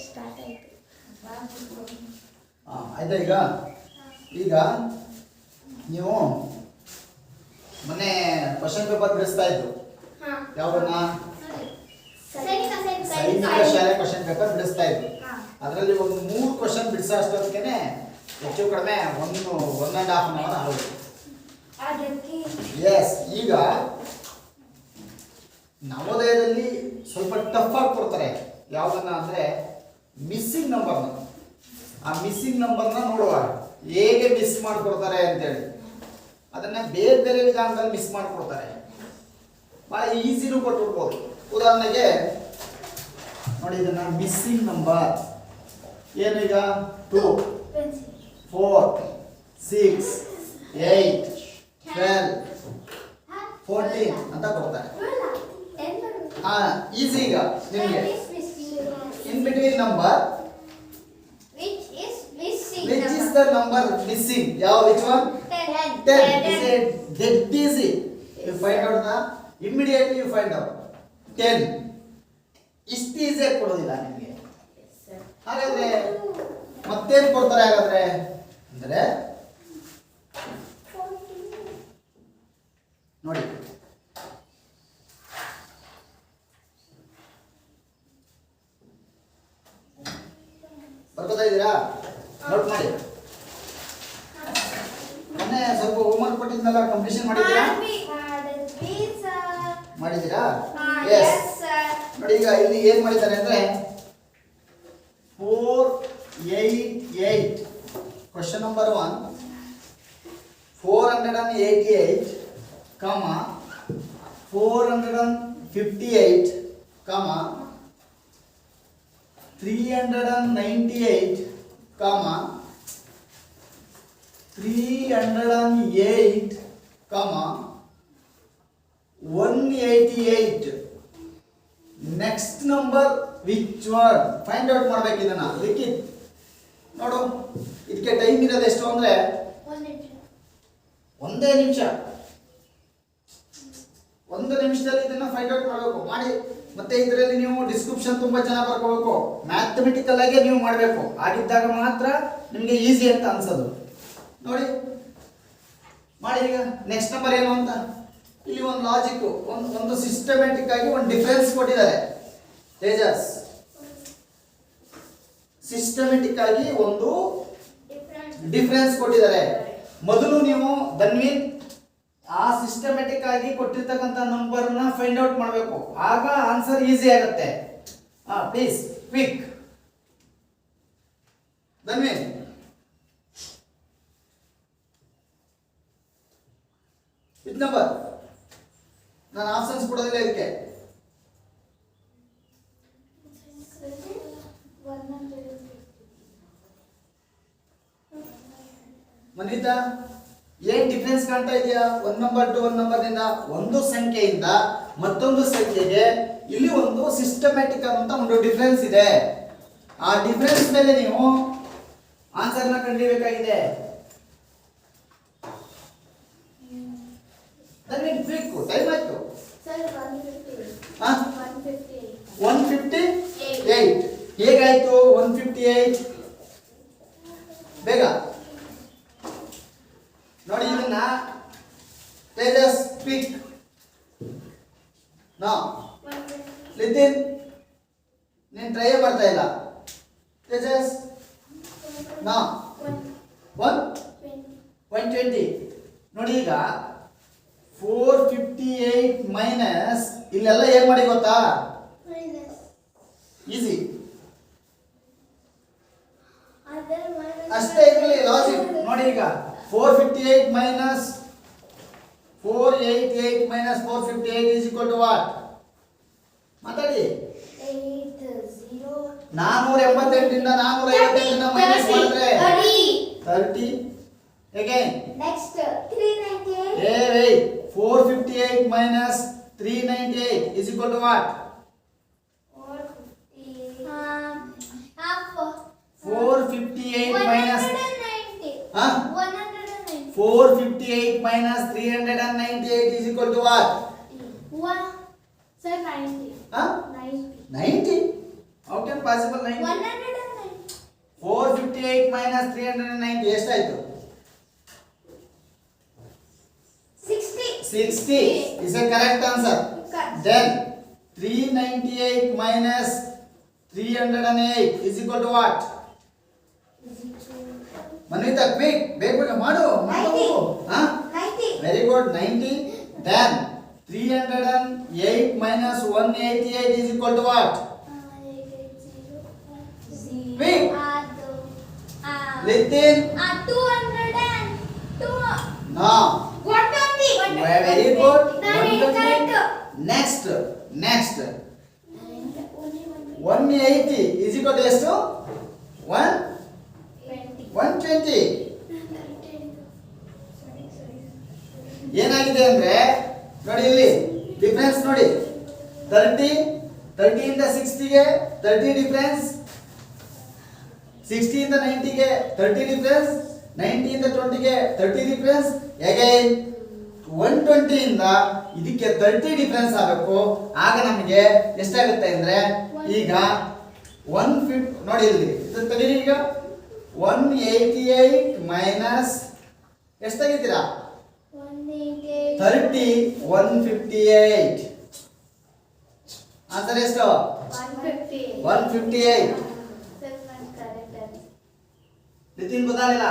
Start ಆಯ್ತು ಆಯ್ತಾ ಈಗ ನೀವು ಮೊನ್ನೆ ಕ್ವಶನ್ ಪೇಪರ್ ಬಿಡಿಸ್ತಾ ಇದ್ರು ಯಾವ್ದನ್ನ ಸೈನಿಕ ಶಾಲೆ ಕ್ವಶನ್ ಪೇಪರ್ ಬಿಡಿಸ್ತಾ ಇದ್ರು ಅದರಲ್ಲಿ ಒಂದು 3 ಕ್ವಶನ್ ಬಿಡಿಸೋ ಅಷ್ಟೊತ್ತಿಗೆ ಹೆಚ್ಚು ಕಡಿಮೆ 1.5 ಅವರ್ ಆಗೋದು. ಎಸ್ ಈಗ ನವೋದಯದಲ್ಲಿ ಸ್ವಲ್ಪ ಟಫ್ ಆಗಿ ಕೊಡ್ತಾರೆ ಯಾವ್ದನ್ನ ಅಂದ್ರೆ ಮಿಸ್ಸಿಂಗ್ ನಂಬರ್ನ. ಆ ಮಿಸ್ಸಿಂಗ್ ನಂಬರ್ನ ನೋಡುವ ಹೇಗೆ ಮಿಸ್ ಮಾಡ್ಕೊಡ್ತಾರೆ ಅಂತೇಳಿ. ಅದನ್ನ ಬೇರೆ ಬೇರೆ ವಿಧಾನದಲ್ಲಿ ಮಿಸ್ ಮಾಡ್ಕೊಡ್ತಾರೆ. ಬಹಳ ಈಸಿನೂ ಕೊಟ್ಟಿರ್ಬೋದು. ಉದಾಹರಣೆಗೆ ನೋಡಿ, ಇದನ್ನ ಮಿಸ್ಸಿಂಗ್ ನಂಬರ್ ಏನೀಗ 2 4 6 8 12 14 ಅಂತ ಕೊಡ್ತಾರೆ. ಈಸಿ. ಈಗ ನಿಮಗೆ in between number which is the number missing, which one? 10. Is it that easy? You find out immediately you find out 10. ಇಷ್ಟು ಈಸಿ ಆಗಿ ಕೊಡೋದಿಲ್ಲ ನಿಮಗೆ. ಹಾಗಾದ್ರೆ ಮತ್ತೇನು ಕೊಡ್ತಾರೆ ಹಾಗಾದ್ರೆ ಅಂದ್ರೆ ನೋಡಿ, ಬರ್ಕೋತಾ ಇದ್ದೀರಾ? ನೋಟ್ ಮಾಡಿ. ಮೊನ್ನೆ ಸ್ವಲ್ಪ ಹೋಮ್ವರ್ಕ್ ಕೊಟ್ಟಿದ್ನಲ್ಲ, ಕಂಪ್ಲೀಷನ್ ಮಾಡಿದ್ದೀರಾ? ಮಾಡಿದ್ದೀರಾ? ಎಸ್. ನೋಡಿ, ಈಗ ಇಲ್ಲಿ ಏನ್ ಮಾಡಿದ್ದಾರೆ ಅಂದ್ರೆ 488 question number 1 488 458 398 308 188. Next number which word find out ಮಾಡ್ಬೇಕು. ಇದನ್ನ ಲಿಖಿತ್ ನೋಡು. ಇದಕ್ಕೆ ಟೈಮ್ ಇರೋದು ಎಷ್ಟು ಅಂದ್ರೆ 1 ನಿಮಿಷ. 1 ನಿಮಿಷದಲ್ಲಿ ಇದನ್ನ ಫೈಂಡ್ ಔಟ್ ಮಾಡಬೇಕು. ಮಾಡಿ ಮತ್ತೆ ಇದರಲ್ಲಿ ನೀವು ಡಿಸ್ಕ್ರಿಪ್ಷನ್ ತುಂಬಾ ಚೆನ್ನಾಗಿ ಬರ್ಕೋಬೇಕು. ಮ್ಯಾಥಮೆಟಿಕಲ್ ಆಗಿ ನೀವು ಮಾಡಬೇಕು. ಆಗಿದ್ದಾಗ ಮಾತ್ರ ನಿಮಗೆ ಈಸಿ ಅಂತ ಅನ್ಸೋದು. ನೋಡಿ ಮಾಡಿ. ಈಗ ನೆಕ್ಸ್ಟ್ ನಂಬರ್ ಏನು ಅಂತ ಇಲ್ಲಿ ಒಂದು ಲಾಜಿಕ್, ಒಂದು ಸಿಸ್ಟಮ್ಯಾಟಿಕ್ ಆಗಿ ಒಂದು ಡಿಫರೆನ್ಸ್ ಕೊಟ್ಟಿದ್ದಾರೆ. ತೇಜಸ್, ಸಿಸ್ಟಮ್ಯಾಟಿಕ್ ಆಗಿ ಒಂದು ಡಿಫರೆನ್ಸ್ ಕೊಟ್ಟಿದ್ದಾರೆ. ಮೊದಲು ನೀವು ಧನ್ವಿನ್ ಆ ಸಿಸ್ಟಮ್ಯಾಟಿಕ್ ಆಗಿ ಕೊಟ್ಟಿರ್ತಕ್ಕಂಥ ನಂಬರ್ನ ಫೈಂಡ್ ಔಟ್ ಮಾಡಬೇಕು. ಆಗ ಆನ್ಸರ್ ಈಸಿ ಆಗುತ್ತೆ. Please quick Dhanvin. ಇದು ನಂಬರ್ ನಾನು ಆಪ್ಷನ್ಸ್ ಕೊಡೋದಿಲ್ಲ ಇದಕ್ಕೆ. ಮನಿತಾ, ಏನ್ ಡಿಫರೆನ್ಸ್ ಕಾಣ್ತಾ ಇದೆಯಾ? 1 ನಂಬರ್ ಟು 1 ನಂಬರ್ನಿಂದ ಒಂದು ಸಂಖ್ಯೆಯಿಂದ ಮತ್ತೊಂದು ಸಂಖ್ಯೆಗೆ ಇಲ್ಲಿ ಒಂದು ಸಿಸ್ಟಮ್ಯಾಟಿಕ್ ಅಂತ ಒಂದು ಡಿಫರೆನ್ಸ್ ಇದೆ. ಆ ಡಿಫರೆನ್ಸ್ ಮೇಲೆ ನೀವು ಆನ್ಸರ್ನ ಕಂಡುಹಿಡಿಯಬೇಕಾಗಿದೆ. ಟೈಮ್ ಆಯ್ತು. 158 ಹೇಗಾಯ್ತು? 158 ಬೇಗ ನೋಡಿ. ಇದನ್ನ ತೇಜಸ್ ಪಿಕ್ ನಾ ನಿತಿನ್ ನೀನ್ ಟ್ರೈ ಮಾಡ್ತಾ ಇಲ್ಲ. ತೇಜಸ್ ನಾ 120 ನೋಡಿ. ಈಗ 458 ಮೈನಸ್ ಇಲ್ಲೆಲ್ಲ ಏನ್ ಮಾಡಿ ಗೊತ್ತಾ? ಈಸಿ ಅಷ್ಟೇ. ಇದರಲ್ಲಿ ಲಾಜಿಕ್ ನೋಡಿ. ಈಗ 458 minus 488 minus 458 is equal to what? ಮಾತಾಡಿ. 488 ಇಂದ 458 ಮೈನಸ್ ಮಾಡಿದ್ರೆ 30. Again next 398. wait. 458 minus 398 is equal to what? 458 minus 458 minus 398 is equal to what? Sir, 90. 90? How can possible 90 458 minus 390 ಎಷ್ಟಾಯ್ತು 60 is a correct answer. Then 398 minus 308 is equal to what? Manvita, quick, ಬೇಗ ಮಾಡು. 90. Very good, 90. Then 308 minus 188 is equal to what? Quick. Litin. 202. No. 120. Very good. Very 120. Next. 180 is equal to ಎಷ್ಟು? 120. ಏನಾಗಿದೆ ಅಂದ್ರೆ ನೋಡಿ ಇಲ್ಲಿ difference ನೋಡಿ 30 ಇಂದ 60 ಗೆ 30 ಡಿಫರೆನ್ಸ್ 60 ಇಂದ 90 ಗೆ 30 ಡಿಫರೆನ್ಸ್ 90 ಇಂದ 20 ಗೆ 30 ಡಿಫರೆನ್ಸ್ ಅಗೈನ್ 120 ಇಂದ ಇದಕ್ಕೆ 30 ಡಿಫರೆನ್ಸ್ ಆಗಬೇಕು. ಆಗ ನಮಗೆ ಎಷ್ಟಾಗುತ್ತೆ ಅಂದ್ರೆ ಈಗ 150 ನೋಡಿ ಇಲ್ಲಿ ಇದನ್ನ ತೆಗೀರಿ. ಈಗ 188 ಮೈನಸ್ ಎಷ್ಟು ತೆಗಿತೀರಾ 30 158 ಆನ್ಸರ್ ಎಷ್ಟು 158. ನಿತಿನ್ ಗೊತ್ತಾಗಲಿಲ್ಲ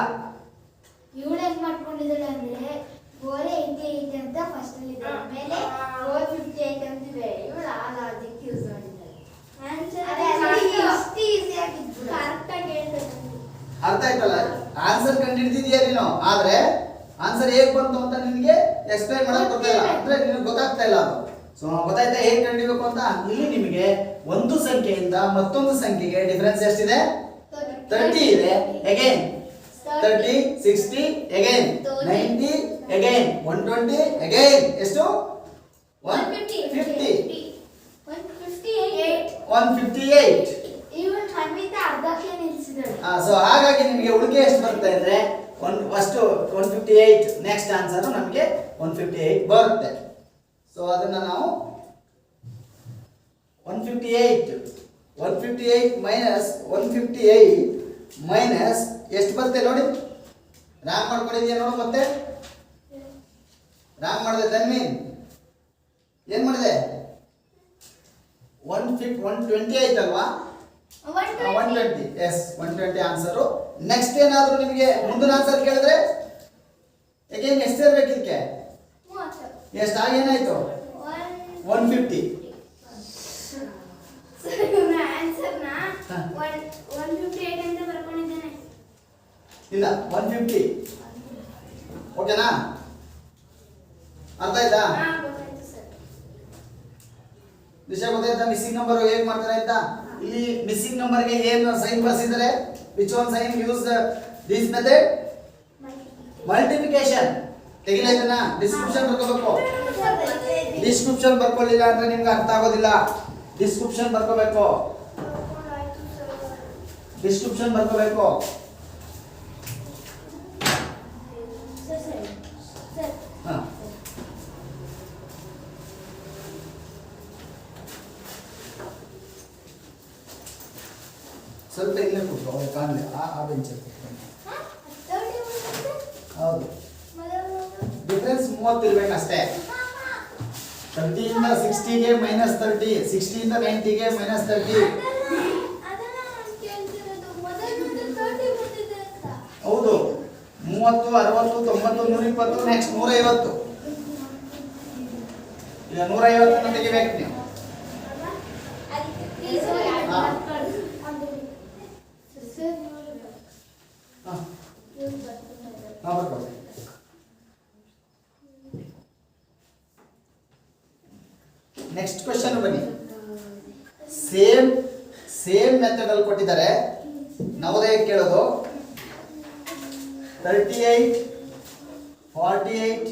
ಇವಳು ಏನ್ ಮಾಡ್ಕೊಂಡಿದ್ದಾಳೆ ಅಂದ್ರೆ 488 ಅಂತ ಫಸ್ಟ್ ಅಲ್ಲಿ ಇದೆ ಆಮೇಲೆ 458 ಅಂತ ಇದೆ. ಇವಳು ಆ ಲಾಜಿಕ್ ಯೂಸ್ ಮಾಡಿದ್ದಾಳೆ. ಅಷ್ಟು ಈಸಿ ಆಗಿತ್ತು ಕರೆಕ್ಟ್ ಆಗಿ ಹೇಳ್ಬೇಕು. ಅರ್ಥ ಆಯ್ತಲ್ಲ ಆನ್ಸರ್ ಕಂಡುಹಿಡಿದಿದೀಯ ನೀನು, ಆದ್ರೆ ಆನ್ಸರ್ ಹೇಗೆ ಬಂತು ಅಂತ ನಿನಗೆ ಎಕ್ಸ್ಪ್ಲೈನ್ ಮಾಡಕ್ ಗೊತ್ತಿಲ್ಲ ಅಂದ್ರೆ ನಿನಗೆ ಗೊತ್ತಾಗ್ತಾ ಇಲ್ಲ ಅದು. ಸೊ ಗೊತ್ತಾಯ್ತಾ ಹೇಗೆ ಕಂಡುಹಿಡಿಬೇಕು ಅಂತ. ಇಲ್ಲಿ ನಿಮಗೆ ಒಂದು ಸಂಖ್ಯೆಯಿಂದ ಮತ್ತೊಂದು ಸಂಖ್ಯೆಗೆ ಡಿಫರೆನ್ಸ್ ಎಷ್ಟಿದೆ 30 ಇದೆ. ಅಗೈನ್ 30 60 ಅಗೈನ್ 90 ಅಗೈನ್ 120 ಅಗೈನ್ ಎಷ್ಟು 158. ಇವನ್ ಮನ್ವಿತಾ ಅರ್ಧಕ್ಕೆ ನಿಲ್ಸಿದಳು. ಸೊ ಹಾಗಾಗಿ ನಿಮಗೆ ಉಳಿಕೆ ಎಷ್ಟು ಬರುತ್ತೆ ಅಂದ್ರೆ ಫಸ್ಟ್ 158. ನೆಕ್ಸ್ಟ್ ಆನ್ಸರ್ ನಮಗೆ 158 ಬರುತ್ತೆ. ಸೊ ಅದನ್ನ ನಾವು 158 ಮೈನಸ್ 158 ಮೈನಸ್ ಎಷ್ಟು ಬರುತ್ತೆ ನೋಡಿ. ರಾಂಗ್ ಮಾಡ್ಕೊಂಡಿದ್ಯಾ ನೋಡು. ಮತ್ತೆ ರಾಂಗ್ ಮಾಡಿದೆ ತನ್ಮೀನ್ ಏನ್ ಮಾಡಿದೆ 120 ಆಯ್ತಲ್ವಾ 120. S 120 answer. ನೆಕ್ಸ್ಟ್ ಏನಾದ್ರು ನಿಮಗೆ ಮುಂದಿನ ಆನ್ಸರ್ ಕೇಳಿದ್ರೆ ಅಗೇನ್ ಎಷ್ಟು ಇರಬೇಕು ಇದಕ್ಕೆ ಎಷ್ಟು ಆಗ ಏನಾಯ್ತು 150. ಆನ್ಸರ್ನ 158 ಅಂತ ಬರ್ಕೊಂಡಿದ್ದೇನೆ. ಇಲ್ಲ 150 ಓಕೆನಾ ಅರ್ಥ ಆಯ್ತಾ ಗೊತ್ತಾಯ್ತು ಸರ್. ವಿಷಯ ಗೊತ್ತಾಯ್ತಾ ಮಿಸ್ಸಿಂಗ್ ನಂಬರ್ ಹೇಗೆ ಮಾಡ್ತಾರೆ ಅಂತ. ಇಲ್ಲಿ ಮಿಸ್ಸಿಂಗ್ ನಂಬರ್ ಗೆ ಏನು ಸೈನ್ ಬರ್ಸಿದ್ದಾರೆ which one sign use this method multiplication. ತೆಗಿಲ ಇದನ್ನ ಡಿಸ್ಕ್ರಿಪ್ಷನ್ ಬರ್ಕೋಬೇಕು. ಡಿಸ್ಕ್ರಿಪ್ಷನ್ ಬರ್ಕೊಳ್ಳಿಲ್ಲ ಅಂದ್ರೆ ನಿಮ್ಗೆ ಅರ್ಥ ಆಗೋದಿಲ್ಲ. ಡಿಸ್ಕ್ರಿಪ್ಷನ್ ಬರ್ಕೋಬೇಕು. ಡಿಸ್ಕ್ರಿಪ್ಷನ್ ಬರ್ಕೋಬೇಕು. ಹಾ ಸ್ವಲ್ಪ ಇಲ್ಲೇ ಕೂತ್ಕೋ ಕಾಣಲಿ ಆ ಬೆಂಚಲ್ಲಿ ಕೂತ್ಕೊಂಡು. ಹೌದು ಡಿಫರೆನ್ಸ್ 30 ಇರ್ಬೇಕು ಅಷ್ಟೇ. 30 ಇಂದ 60 ಗೆ ಮೈನಸ್ 30 60 ಇಂದ 90 ಗೆ ಮೈನಸ್ 30. ಹೌದು 30 60 90 120 ನೆಕ್ಸ್ಟ್ 150. ಈಗ 150 ತೆಗಿಬೇಕು ನೀವು. ನೆಕ್ಸ್ಟ್ ಕ್ವೆಶ್ಚನ್ ಬನ್ನಿ. ಸೇಮ್ ಮೆಥಡ್ ಅಲ್ಲಿ ಕೊಟ್ಟಿದ್ದಾರೆ. ನವೋದಯ ಕೇಳೋದು 38 48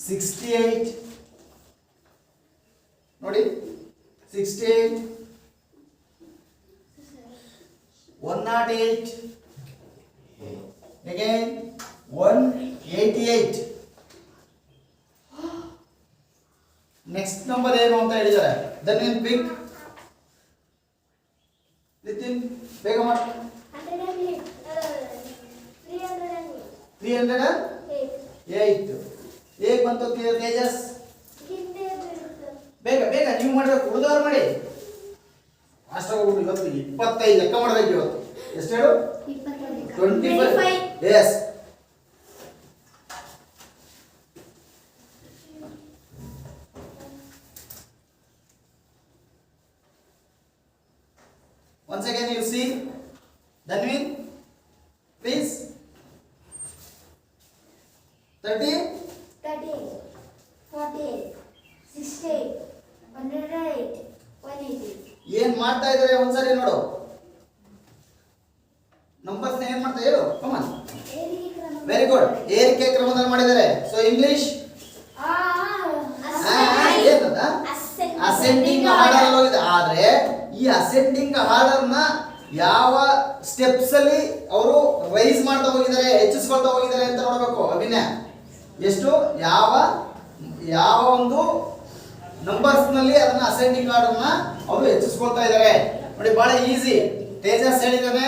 68 ನೋಡಿ 68 108 again 188. ನೆಕ್ಸ್ಟ್ ನಂಬರ್ ಏನು ಅಂತ ಹೇಳಿದ್ದಾರೆ. ದೆನ್ ವಿಲ್ ಪಿಕ್ ನಿತಿನ್ ಬೇಗ ಮಾಡಿ. 308 ಹೇಗೆ ಬಂತು ತೇಜಸ್? ಬೇಗ ಬೇಗ ನೀವು ಮಾಡಬೇಕು, ಉಳಿದವ್ರು ಮಾಡಿ. ಅಷ್ಟಾಗ ಇವತ್ತು 25 ಲೆಕ್ಕ ಮಾಡಬೇಕು. ಇವತ್ತು ಎಷ್ಟು ಹೇಳು? 25. S. Once again you see, Dhanvin, please. 30, 48, 68, 108, 180. ಏನ್ ಮಾಡ್ತಾ ಇದ್ದಾರೆ ಒಂದ್ಸರಿ ನೋಡು. ನಂಬರ್ಸ್ ಏನ್ ಮಾಡ್ತಾ ಹೇಳು, ಕಮಾನ್. Very good. ಏರಿಕೆ ಕ್ರಮದಲ್ಲಿ ಮಾಡಿದ್ದಾರೆ. ಸೊ ಇಂಗ್ಲಿಷ್ ಏನದ ಅಸೆಂಡಿಂಗ್ ಆರ್ಡರ್ ಅಲ್ಲಿ ಹೋಗಿದೆ. ಆದ್ರೆ ಈ ಅಸೆಂಡಿಂಗ್ ಆರ್ಡರ್ ನ ಯಾವ ಸ್ಟೆಪ್ಸ್ ಅಲ್ಲಿ ಅವರು ರೈಸ್ ಮಾಡ್ತಾ ಹೋಗಿದ್ದಾರೆ, ಹೆಚ್ಚಿಸ್ಕೊಳ್ತಾ ಹೋಗಿದ್ದಾರೆ ಅಂತ ನೋಡ್ಬೇಕು. ಅಭಿನಯ ಎಷ್ಟು ಯಾವ ಯಾವ ಒಂದು ನಂಬರ್ಸ್ ನಲ್ಲಿ ಅದನ್ನ ಅಸೆಂಡಿಂಗ್ ಆರ್ಡರ್ ನ ಅವರು ಹೆಚ್ಚಿಸ್ಕೊಳ್ತಾ ಇದ್ದಾರೆ ನೋಡಿ. ಬಹಳ ಈಸಿ. ತೇಜಸ್ ಹೇಳಿದಾನೆ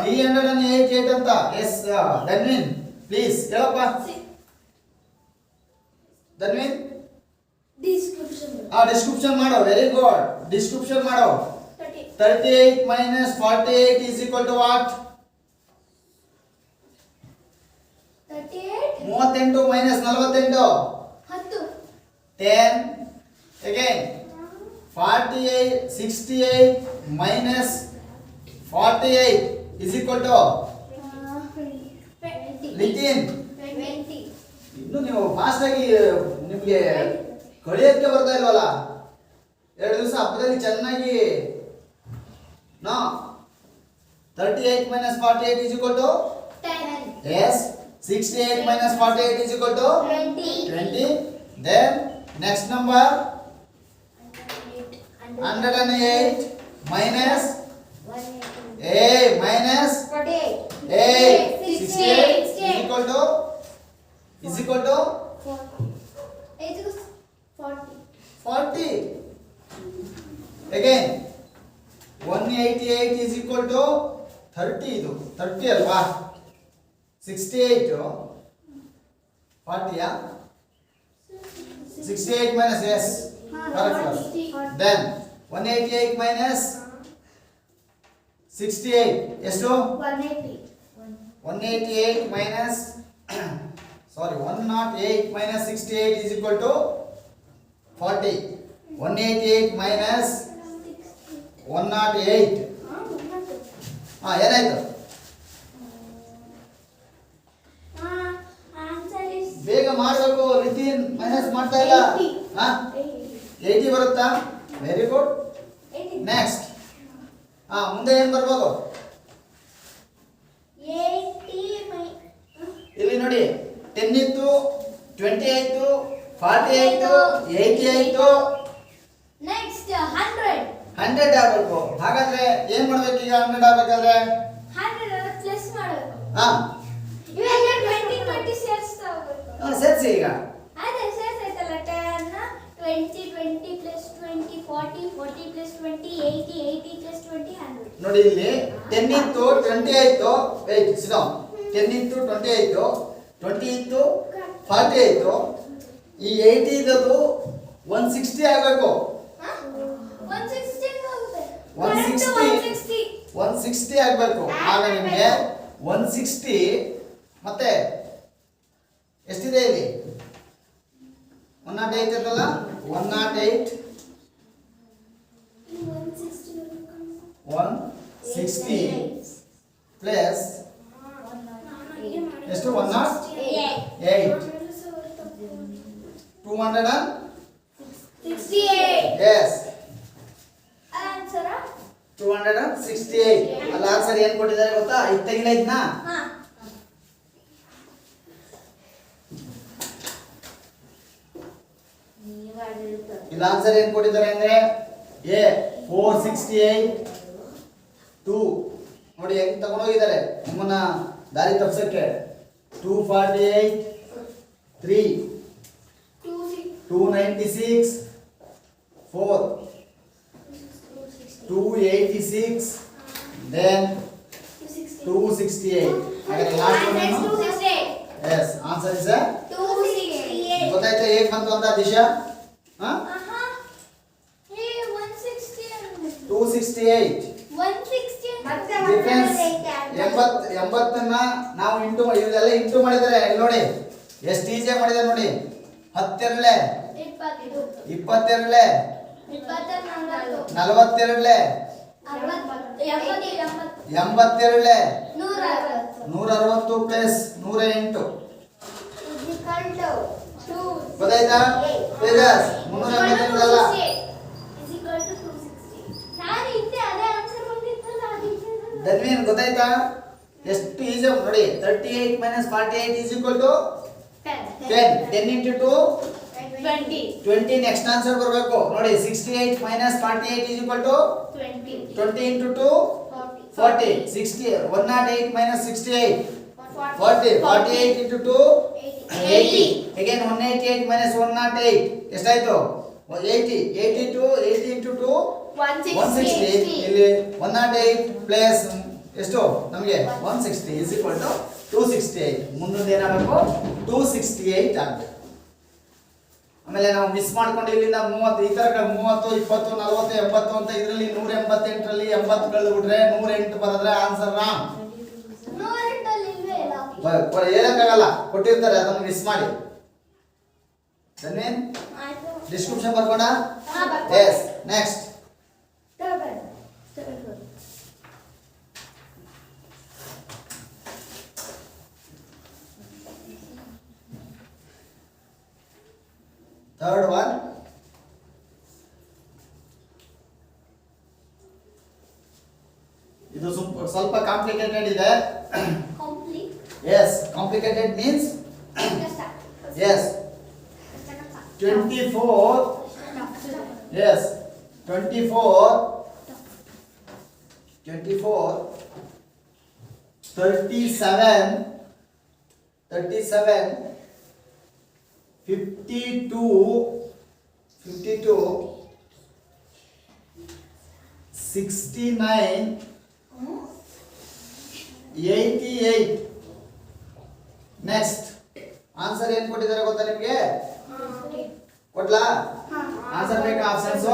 388 ಅಂತ. ಎಸ್ ಧನ್ವಿನ್ ಪ್ಲೀಸ್ ಹೇಳಪ್ಪ. ಧನ್ವಿನ್ ಡಿಸ್ಕ್ರಿಪ್ಷನ್ ಮಾಡೋ. Very good. ಡಿಸ್ಕ್ರಿಪ್ಷನ್ ಮಾಡೋ. 38 minus 48 is equal to what? 38 minus 48 10. Again 48 68 minus 48 is equal to Nitin ಇನ್ನು ನೀವು ಫಾಸ್ಟ್ ಆಗಿ ನಿಮಗೆ ಕಳಿಯಕ್ಕೆ ಬರ್ತಾ ಇಲ್ವಲ್ಲ. 2 ದಿವಸ ಹಬ್ಬದಲ್ಲಿ ಚೆನ್ನಾಗಿ no. 38 minus 48 is equal to 10. yes. 68 minus 48 is equal to 20. Then next number 108 minus minus 68 is equal to 40. Again 188 is equal to 30. ಇದು 30 ಅಲ್ವಾ? 68 40 ಯಾ? 68 minus yes. Correct. Then 188 minus 68 ಎಷ್ಟು? 188 minus sorry 108 minus 68 is equal to 40. 188 minus 108 ಏನಾಯ್ತು? ಬೇಗ ಮಾಡಬೇಕು. Nitin minus ಮಾಡ್ತಾ ಇಲ್ಲ. 80 ಬರುತ್ತಾ? Very good. Next ಮುಂದೆ ಏನ್ ಬರ್ಬೋದು? ಇಲ್ಲಿ ನೋಡಿ 10 ಇತ್ತು, 20 ಆಯ್ತು, 40 ಆಯ್ತು, 80 ಆಯ್ತು. ನೆಕ್ಸ್ಟ್ 100 ಆಗ್ಬೇಕು. ಹಾಗಾದ್ರೆ ಏನ್ ಮಾಡ್ಬೇಕು ಈಗ? 100 ಆಗ್ಬೇಕಾದ್ರೆ 100 ಪ್ಲಸ್ ಮಾಡಬೇಕು. ಇವಾಗ 20 ಸೇರಿಸ್ತಾ ಹೋಗ್ಬೇಕು. ಸೇರಿಸಿ ಈಗ. ಅದೇ ಸೇರಿಸೈತಲ್ಲ 10 20 20 plus 20 40 40 plus 20 80 80 plus 20 100. ನೋಡಿ ಇಲ್ಲಿ 10 ಇತ್ತು, 20 ಆಯ್ತು. Wait sit down. 10 ಇತ್ತು, 20 ಆಯ್ತು, 20 ಇತ್ತು, 40 ಆಯ್ತು. ಈ 80 ಇದ್ದದು 160 ಆಗಬೇಕು. 160 ಆಗಬೇಕು. ಆಗ ನಿಮಗೆ 160 ಮತ್ತೆ ಎಷ್ಟಿದೆ ಇಲ್ಲಿ? 108 ಇತ್ತಲ್ಲ? 108 160 ಪ್ಲಸ್ ಎಷ್ಟು? 108 268. yes 268. ಅಲ್ಲ ಆನ್ಸರ್ ಏನ್ ಕೊಟ್ಟಿದ್ದಾರೆ ಗೊತ್ತಾ? ಇದು ತೆಗಿಲ ಇದನ್ನ. ಇಲ್ಲ ಆನ್ಸರ್ ಏನ್ ಕೊಟ್ಟಿದ್ದಾರೆ ಅಂದ್ರೆ 468 2 ನೋಡಿ ಹೆಂಗ್ ತಗೊಂಡೋಗಿದ್ದಾರೆ ನಿಮ್ಮನ್ನ ದಾರಿ ತಪ್ಸಕ್ಕೆ. 248 3 296 4 286 then 268 ಹಾಗಾದ್ರೆ ಲಾಸ್ಟ್ ಒನ್ ಏನು yes answer is a 268 ಗೊತ್ತಾಯ್ತಾ ಹೇಗೆ ಬಂತು ಅಂತ ದಿಶಾ ಹಾ 268 ಡಿಫರೆನ್ಸ್ 80 ನ್ನ ನಾವು ಇಂಟು ಇವೆಲ್ಲ ಇಂಟು ಮಾಡಿದರೆ ಇಲ್ಲಿ ನೋಡಿ ಎಷ್ಟು ಈಜಿ ಮಾಡಿದ್ದಾರೆ ನೋಡಿ 10 ಎರಡ್ಲೆ 20 ಎರಡ್ಲೆ 40 ಎರಡ್ಲೆ 80 ಎರಡ್ಲೆ 160 ಪ್ಲಸ್ 108 ಗೊತ್ತಾಯ್ತಾ ತೇಜಸ್ 380 ಅಲ್ಲ ಧನ್ವೀನ್ ಗೊತ್ತಾಯ್ತಾ ಎಷ್ಟು ಈಜಿ ನೋಡಿ 38 - 48 is equal to 10 10 into 2 20 next answer ಬರಬೇಕು ನೋಡಿ 68 - 48 is equal to 20 into 2 40 60 108 - 68 40 48 into 2 80 again 188 - 108 ಎಷ್ಟಾಯ್ತು 80 82 80 into 2 160 ಇಲ್ಲಿ 108 ಪ್ಲಸ್ ಎಷ್ಟು ನಮಗೆ 160 is equal to 268 ಮುಂದೊಂದು ಏನಾಗಬೇಕು 268 ಆಗಬೇಕು ಆಮೇಲೆ ನಾವು ಮಿಸ್ ಮಾಡ್ಕೊಂಡು ಇಲ್ಲಿಂದ 30 ಈ ತರ 30 20 40 80 ಅಂತ ಇದರಲ್ಲಿ 188 ರಲ್ಲಿ 80 ಕಳೆದು ಬಿಟ್ರೆ 108 ಬರೆದ್ರೆ ಆನ್ಸರ್ ರಾಂಗ್ ಹೇಳಕ್ಕಾಗಲ್ಲ ಕೊಟ್ಟಿರ್ತಾರೆ ಅದನ್ನು ಮಿಸ್ ಮಾಡಿ ಧನ್ಯನ್ ಡಿಸ್ಕ್ರಿಪ್ಷನ್ ಬರ್ಕೋಣ ಎಸ್ ನೆಕ್ಸ್ಟ್ ಥರ್ಡ್ ಒನ್ ಇದು ಸ್ವಲ್ಪ ಕಾಂಪ್ಲಿಕೇಟೆಡ್ ಇದೆ yes complicated means yes 24 yes 24 37 52 69 88 next answer ಏನು ಕೊಟ್ಟಿದ್ದಾರೆ ಗೊತ್ತಾ ನಿಮಗೆ ಕೊಡ್ಲಾ ಆನ್ಸರ್ ಬೇಕಾ ಆಪ್ಷನ್ಸ್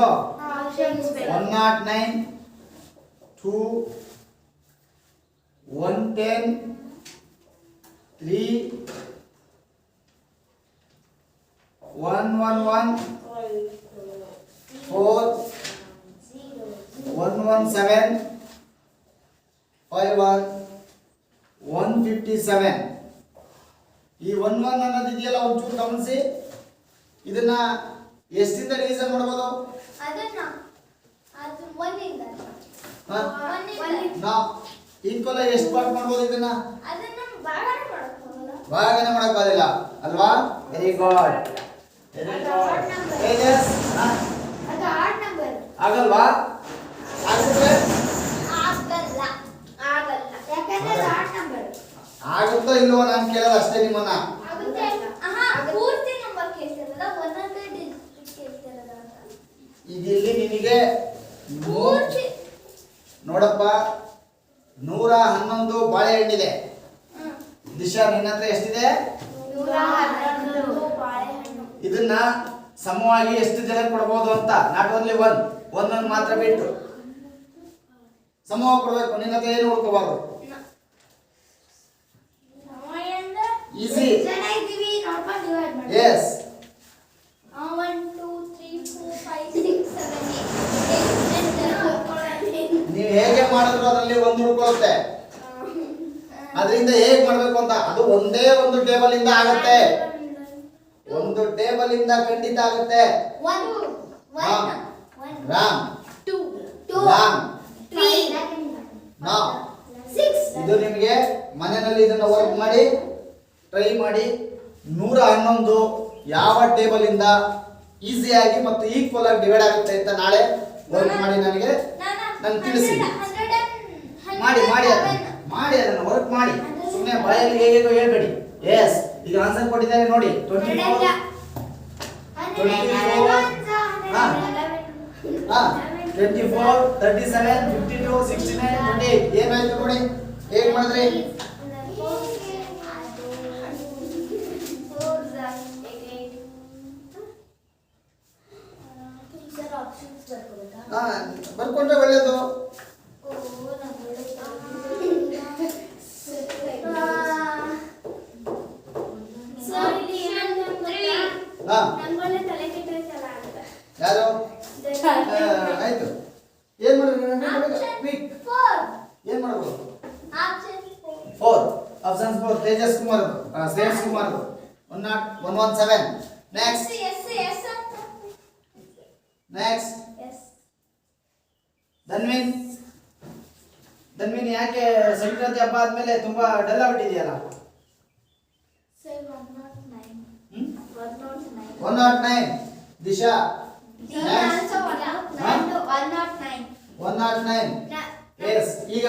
109 2 110 3 111 4 117 51 157 ಈ 11 ಅನ್ನೋದು ಇದೆಯಲ್ಲ ಒಂಚೂರು ಗಮನಿಸಿ ಇದನ್ನ ಎಷ್ಟಿಂದ ಡಿವಿಷನ್ ಮಾಡಬಹುದು ನಾವು ಈಕ್ವಲ್ ಆಗಿ ಎಷ್ಟು ಪಾರ್ಟ್ ಮಾಡಬಹುದು ಇದನ್ನ ಭಾಗನೇ ಮಾಡಕ್ ಬರಲ್ಲ ಅಲ್ವಾ ವೆರಿ ಗುಡ್ ತೇಜಸ್ ಆಗಲ್ವಾ ಆಗಿದ್ರೆ ಆಗುತ್ತೋ ಇಲ್ವೋ ನಾನು ಕೇಳೋದು ಅಷ್ಟೇ ನಿಮ್ಮನ್ನ ಈಗ ಇಲ್ಲಿ ನಿನಗೆ ನೋಡಪ್ಪ 111 ಬಾಳೆಹಣ್ಣಿದೆ ದಿಶಾ ನಿನ್ನ ಹತ್ರ ಎಷ್ಟಿದೆ ಇದನ್ನ ಸಮವಾಗಿ ಎಷ್ಟು ಜನ ಕೊಡಬಹುದು ಅಂತ ನಾಟ್ ಓನ್ಲಿ ಒಂದೊಂದು ಮಾತ್ರ ಬಿಟ್ಟು ಸಮವಾಗಿ ಕೊಡಬೇಕು ನಿನ್ನ ಹತ್ರ ಏನು ಹುಡ್ಕೋಬಾರ್ದು ಈಸಿ ಎಸ್ 1 2 3 4 5 6 7 8 ನೀವು ಹೇಗೆ ಮಾಡಿದ್ರು ಅದರಲ್ಲಿ ಒಂದು ಹುಡ್ಕೊಳ್ಳುತ್ತೆ ಅದರಿಂದ ಹೇಗೆ ಮಾಡಬೇಕು ಅಂತ ಅದು ಒಂದೇ ಒಂದು ಟೇಬಲ್ ಇಂದ ಆಗುತ್ತೆ ಒಂದು ಟೇಬಲ್ ಇಂದ ಖಂಡಿತ ಆಗುತ್ತೆ 1 ರಾಮ್ 2 ರಾಮ್ 3 ನಾ 6 ಇದು ನಿಮಗೆ ಮನೆಯಲ್ಲಿ ಇದನ್ನ ವರ್ಕ್ ಮಾಡಿ ಟ್ರೈ ಮಾಡಿ 111 ಯಾವ ಟೇಬಲ್ ಇಂದ ಈಸಿಯಾಗಿ ಮತ್ತು ಈಕ್ವಲ್ ಆಗಿ ಡಿವೈಡ್ ಆಗುತ್ತೆ ಅಂತ ನಾಳೆ ವರ್ಕ್ ಮಾಡಿ ನನಗೆ ತಿಳಿಸಿ ಮಾಡಿ ಅದನ್ನು ವರ್ಕ್ ಮಾಡಿ ಸುಮ್ಮನೆ ಬಾಯಲ್ಲಿ ಹೇಗೇಗೋ ಹೇಳ್ಬೇಡಿ ಎಸ್ ಈಗ ಆನ್ಸರ್ ಕೊಟ್ಟಿದ್ದಾರೆ ನೋಡಿ 24 24 ಹಾ 24, 37, 52, 69, 28. ಏನಾಯ್ತು ನೋಡಿ ಹೇಗೆ ಮಾಡಿದ್ರಿ? ಬರ್ಕೊಂಡ್ರೆ ಒಳ್ಳೇದು. ಯಾರು ಆಯ್ತು ಏನ್ ಮಾಡ್ಬೇಕು? ಏನ್ ಮಾಡ್ಬೋದು? 4 ಆಪ್ಷನ್ಸ್ 4 ತೇಜಸ್ ಕುಮಾರ್ ಶ್ರೇಯಸ್ ಕುಮಾರ್ 117. ನೆಕ್ಸ್ಟ್ ಧನ್ವಿನ್ ಯಾಕೆ ಸಂಕ್ರಾಂತಿ ಹಬ್ಬ ಆದ್ಮೇಲೆ ತುಂಬಾ ಡಲ್ ಆಗ್ಬಿಟ್ಟಿದೆಯಲ್ಲ? 109. ದಿಶಾ 109. ಎಸ್ ಈಗ